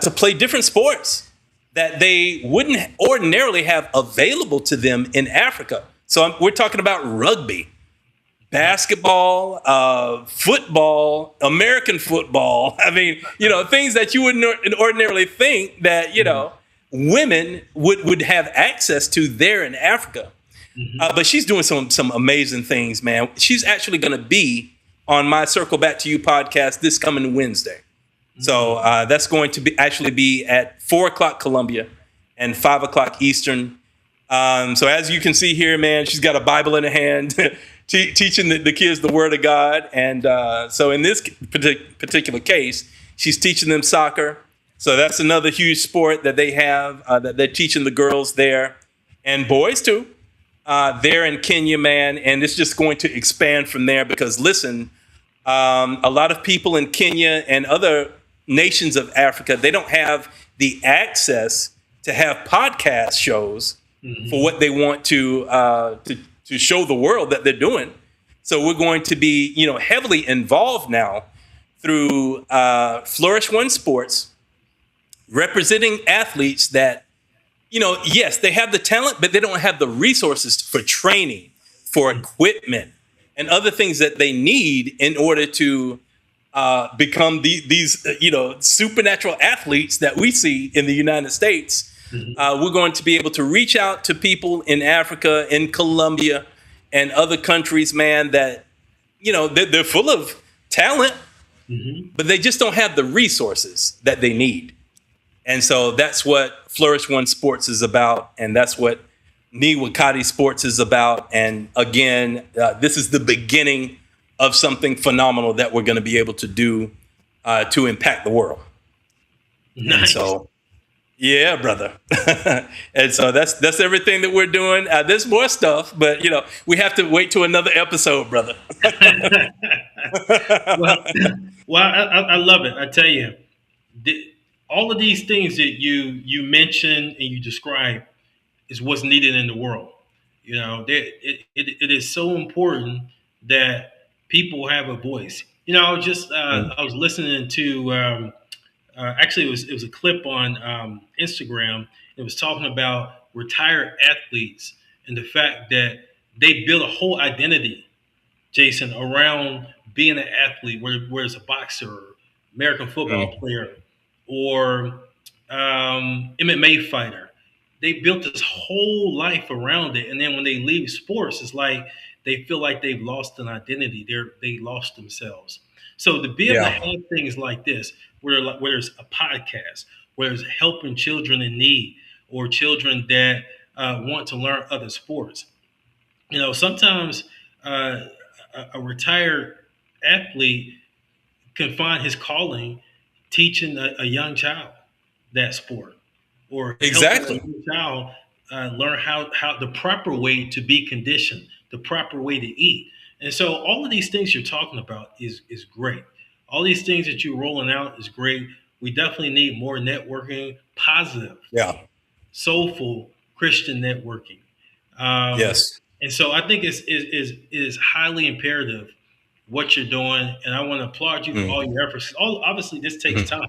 to play different sports that they wouldn't ordinarily have available to them in Africa. So we're talking about rugby, basketball, football, American football. I mean, things that you wouldn't ordinarily think that, women would have access to there in Africa. But she's doing some amazing things, man. She's actually going to be on my Circle Back to You podcast this coming Wednesday. So that's going to be at 4:00 Columbia and 5:00 Eastern. So as you can see here, man, she's got a Bible in her hand, teaching the kids the Word of God. And so in this particular case, she's teaching them soccer. So that's another huge sport that they have, that they're teaching the girls there and boys too, there in Kenya, man. And it's just going to expand from there because, listen, a lot of people in Kenya and other nations of Africa, they don't have the access to have podcast shows for what they want to show the world that they're doing. So we're going to be, heavily involved now through Flourish One Sports, representing athletes that, yes, they have the talent, but they don't have the resources for training, for equipment, and other things that they need in order to become these supernatural athletes that we see in the United States. We're going to be able to reach out to people in Africa, in Colombia, and other countries, man, that, they're full of talent, but they just don't have the resources that they need. And so that's what Flourish One Sports is about. And that's what Niwakati Sports is about. And again, this is the beginning of something phenomenal that we're going to be able to do to impact the world. Nice. And so, yeah, brother. And so that's everything that we're doing. There's more stuff, but we have to wait to another episode, brother. Well, I love it. I tell you, all of these things that you mentioned and you describe is what's needed in the world. It is so important that people have a voice. I was listening to actually it was a clip on Instagram. It was talking about retired athletes and the fact that they build a whole identity, Jason, around being an athlete, whether it's a boxer, American football player, or MMA fighter. They built this whole life around it. And then when they leave sports, it's like they feel like they've lost an identity. They lost themselves. So to be able to have things like this, whether it's a podcast, whether it's helping children in need or children that want to learn other sports. Sometimes a retired athlete can find his calling teaching a young child that sport, or exactly helping a young child learn how the proper way to be conditioned, the proper way to eat. And so all of these things you're talking about is great. All these things that you're rolling out is great. We definitely need more networking, positive, soulful Christian networking. Yes. And so I think it is highly imperative what you're doing, and I want to applaud you for all your efforts. Obviously, this takes time.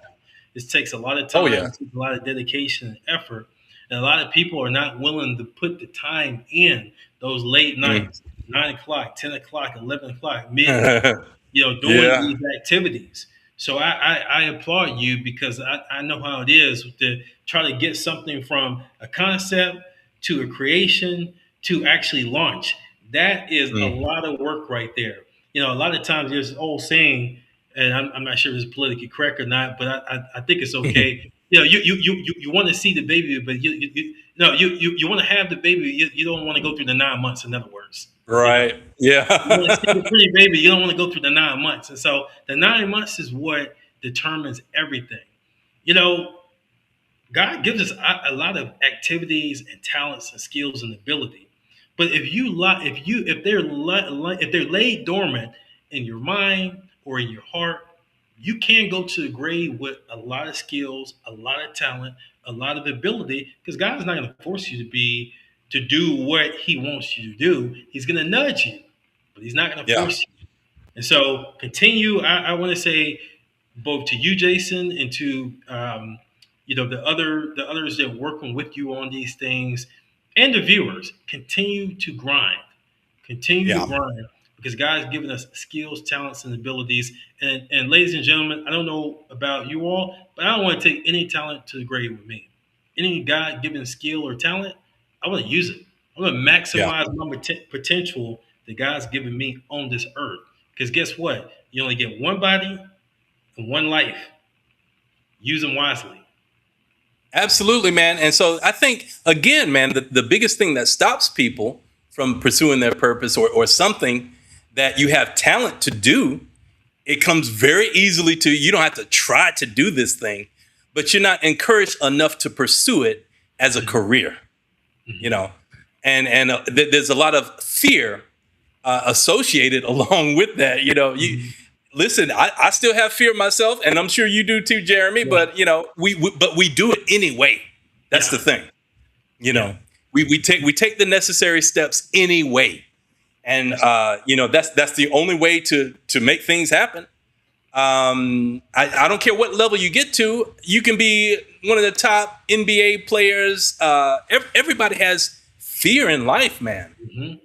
This takes a lot of time, it takes a lot of dedication and effort, and a lot of people are not willing to put the time in those late nights, 9 o'clock, 10 o'clock, 11 o'clock, midnight, doing these activities. So I applaud you because I know how it is to try to get something from a concept to a creation to actually launch. That is a lot of work right there. A lot of times there's an old saying, and I'm not sure if it's politically correct or not, but I think it's okay. You want to see the baby, but you want to have the baby. You don't want to go through the 9 months. In other words, right? Yeah. You want to see the pretty baby. You don't want to go through the 9 months, and so the 9 months is what determines everything. God gives us a lot of activities and talents and skills and ability. But if they're laid dormant in your mind or in your heart, you can go to the grave with a lot of skills, a lot of talent, a lot of ability, because God is not going to force you to do what He wants you to do. He's going to nudge you, but He's not going to force you. And so continue. I want to say both to you, Jason, and to the others that are working with you on these things, and the viewers. Continue to Yeah. grind, because God's given us skills, talents, and abilities. And ladies and gentlemen, I don't know about you all, but I don't want to take any talent to the grave with me. Any God given skill or talent, I want to use it. I want to Yeah. maximize my potential that God's given me on this earth. Because guess what? You only get one body and one life. Use them wisely. Absolutely, man. And so I think, again, man, the biggest thing that stops people from pursuing their purpose or something that you have talent to do, it comes very easily to, you don't have to try to do this thing, but you're not encouraged enough to pursue it as a career, you know, and there's a lot of fear associated along with that. You know, listen, I still have fear myself, and I'm sure you do too, Jeremy. Yeah. But you know, we do it anyway. That's the thing. You know, we take the necessary steps anyway, and you know, that's the only way to make things happen. I don't care what level you get to. You can be one of the top NBA players. Everybody has fear in life, man. Mm-hmm.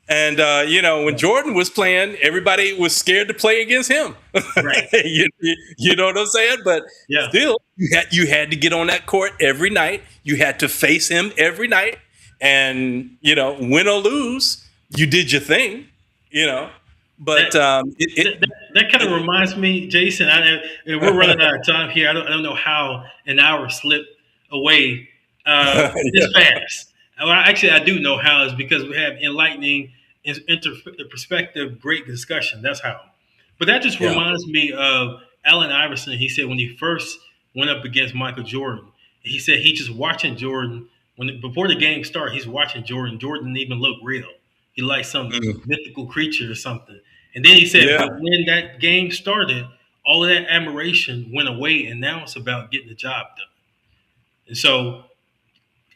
And, you know, when Jordan was playing, everybody was scared to play against him. Right. you know what I'm saying? But still, you had to get on that court every night. You had to face him every night. And, you know, win or lose, you did your thing, you know. But that kind of reminds me, Jason, we're running out of time here. I don't know how an hour slipped away this fast. Well, actually, I do know how. Is because we have enlightening, perspective, great discussion. That's how. But that just reminds me of Allen Iverson. He said when he first went up against Michael Jordan, he said he just watching Jordan before the game started. He's watching Jordan. Jordan didn't even look real. He like some mythical creature or something. And then he said, but when that game started, all of that admiration went away, and now it's about getting the job done. And so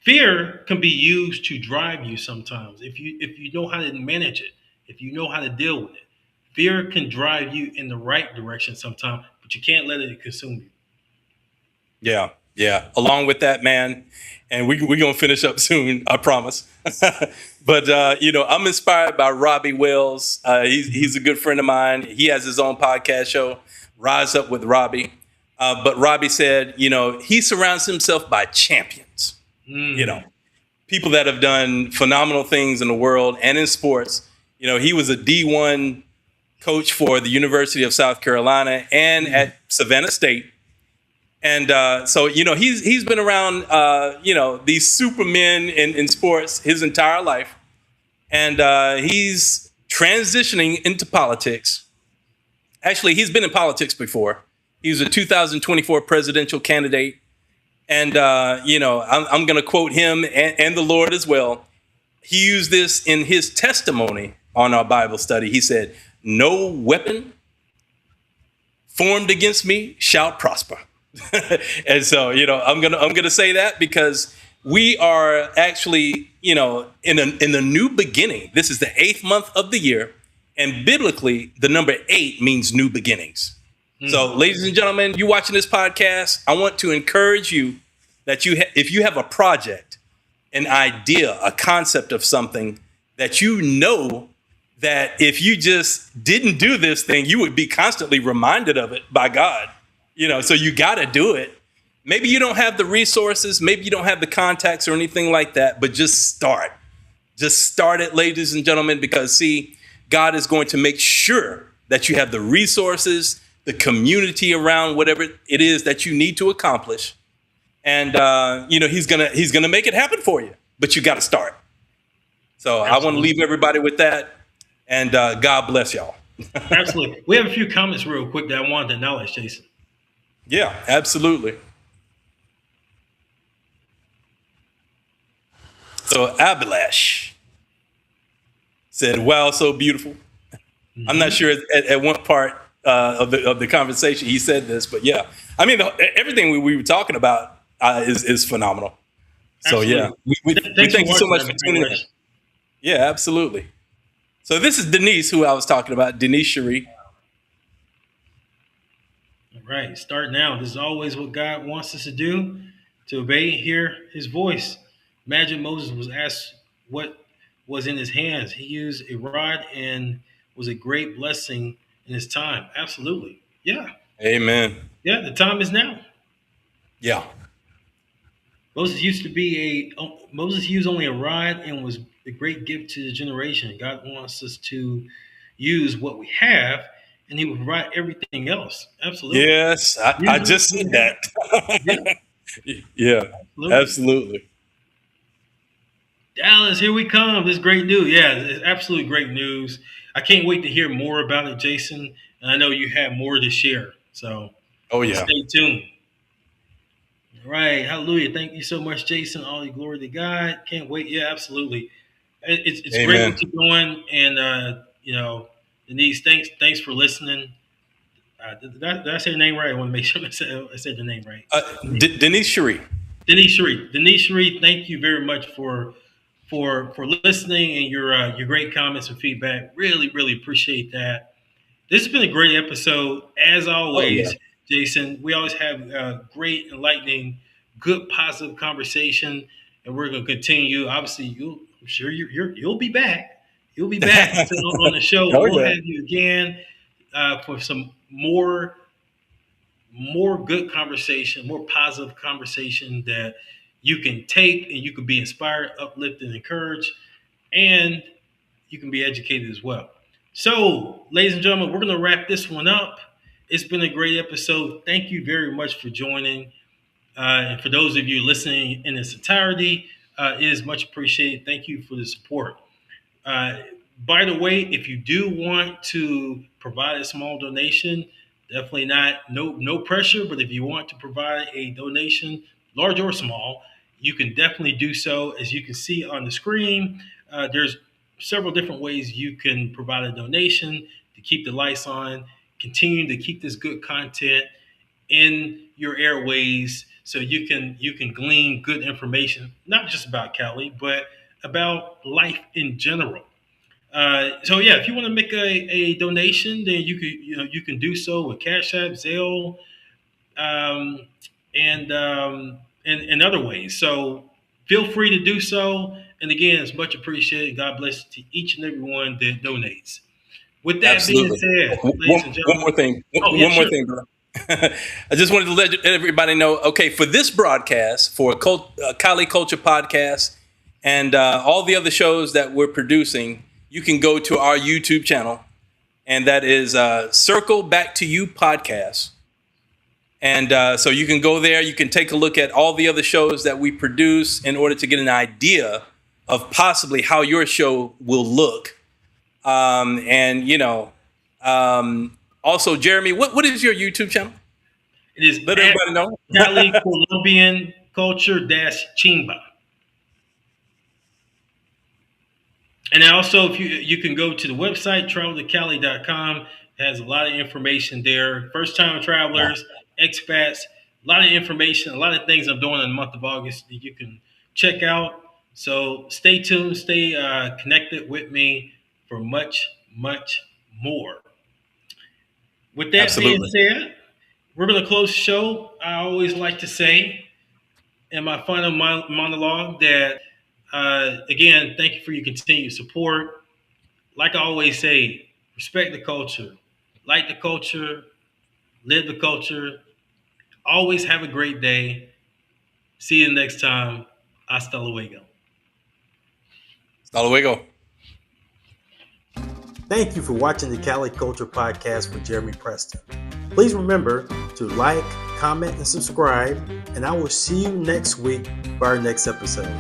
fear can be used to drive you sometimes if you know how to manage it, if you know how to deal with it. Fear can drive you in the right direction sometimes, but you can't let it consume you. Yeah, yeah. Along with that, man, and we're going to finish up soon, I promise. But, you know, I'm inspired by Robbie Wells. He's a good friend of mine. He has his own podcast show, Rise Up with Robbie. But Robbie said, you know, he surrounds himself by champions. You know, people that have done phenomenal things in the world and in sports. You know, he was a D1 coach for the University of South Carolina and at Savannah State. And so, you know, he's been around, you know, these supermen in sports his entire life. And he's transitioning into politics. Actually, he's been in politics before. He was a 2024 presidential candidate. And, you know, I'm going to quote him and the Lord as well. He used this in his testimony on our Bible study. He said, "No weapon formed against me shall prosper." And so, you know, I'm gonna say that because we are actually, you know, in the new beginning. This is the 8th month of the year. And biblically, the number 8 means new beginnings. So, ladies and gentlemen, you watching this podcast, I want to encourage you that if you have a project, an idea, a concept of something that you know that if you just didn't do this thing, you would be constantly reminded of it by God. You know, so you got to do it. Maybe you don't have the resources, maybe you don't have the contacts or anything like that, but just start. Just start it, ladies and gentlemen, because see, God is going to make sure that you have the resources, the community around whatever it is that you need to accomplish. And, you know, he's gonna make it happen for you, but you got to start. So absolutely. I want to leave everybody with that. And God bless y'all. Absolutely. We have a few comments real quick that I wanted to acknowledge, Jason. Yeah, absolutely. So Abhilash said, "Wow, so beautiful." Mm-hmm. I'm not sure at what part of the conversation he said this, but yeah, I mean, everything we were talking about is phenomenal. Absolutely. So yeah, we thank you so much for tuning in. Yeah, absolutely. So this is Denise, who I was talking about, Denise Cherie. Right. Start now. This is always what God wants us to do, to obey and hear his voice. Imagine Moses was asked what was in his hands. He used a rod and was a great blessing in his time. Absolutely. Yeah. Amen. Yeah. The time is now. Yeah. Moses used only a rod and was a great gift to the generation. God wants us to use what we have, and he will provide everything else. Absolutely. Yes, I just said that. Yeah, Yeah, absolutely. absolutely. Dallas, here we come. This is great news. Yeah, it's absolutely great news. I can't wait to hear more about it, Jason. And I know you have more to share. So Oh yeah. stay tuned. All right. Hallelujah. Thank you so much, Jason. All the glory to God. Can't wait. Yeah, absolutely. It's great Amen. what you're doing. And, Denise, thanks for listening. Did I say the name right? I want to make sure I said the name right. Denise Cherie. Denise Cherie, thank you very much for listening and your great comments and feedback. Really, really appreciate that. This has been a great episode, as always, Jason. We always have great, enlightening, good, positive conversation, and we're going to continue. Obviously, I'm sure you'll be back. You'll be back on the show. We'll have you again for some more good conversation, more positive conversation that you can take and you can be inspired, uplifted, encouraged, and you can be educated as well. So, ladies and gentlemen, we're going to wrap this one up. It's been a great episode. Thank you very much for joining. And for those of you listening in its entirety, it is much appreciated. Thank you for the support. By the way, if you do want to provide a small donation, definitely no pressure, but if you want to provide a donation, large or small, you can definitely do so. As you can see on the screen, there's several different ways you can provide a donation to keep the lights on, continue to keep this good content in your airways so you can glean good information, not just about Cali, but about life in general. So yeah, if you want to make a donation, then you can do so with Cash App, Zelle, and other ways. So feel free to do so. And again, it's much appreciated. God bless to each and every one that donates. With that being said, ladies and gentlemen, one more thing. One more thing, bro. I just wanted to let everybody know, okay, for this broadcast, for Cali Culture Podcast, and all the other shows that we're producing, you can go to our YouTube channel, and that is Circle Back to You Podcast. And so you can go there. You can take a look at all the other shows that we produce in order to get an idea of possibly how your show will look. Also, Jeremy, what is your YouTube channel? It is Let everybody know. Cali Colombian Culture Chimba. And also, if you can go to the website, traveltocali.com. It has a lot of information there. First-time travelers, expats, a lot of information, a lot of things I'm doing in the month of August that you can check out. So stay tuned, stay connected with me for much, much more. With that being said, we're going to close the show. I always like to say in my final monologue that, again, thank you for your continued support. Like I always say, respect the culture, like the culture, live the culture. Always have a great day. See you next time. Hasta luego. Hasta luego. Thank you for watching the Cali Culture Podcast with Jeremy Preston. Please remember to like, comment, and subscribe, and I will see you next week for our next episode.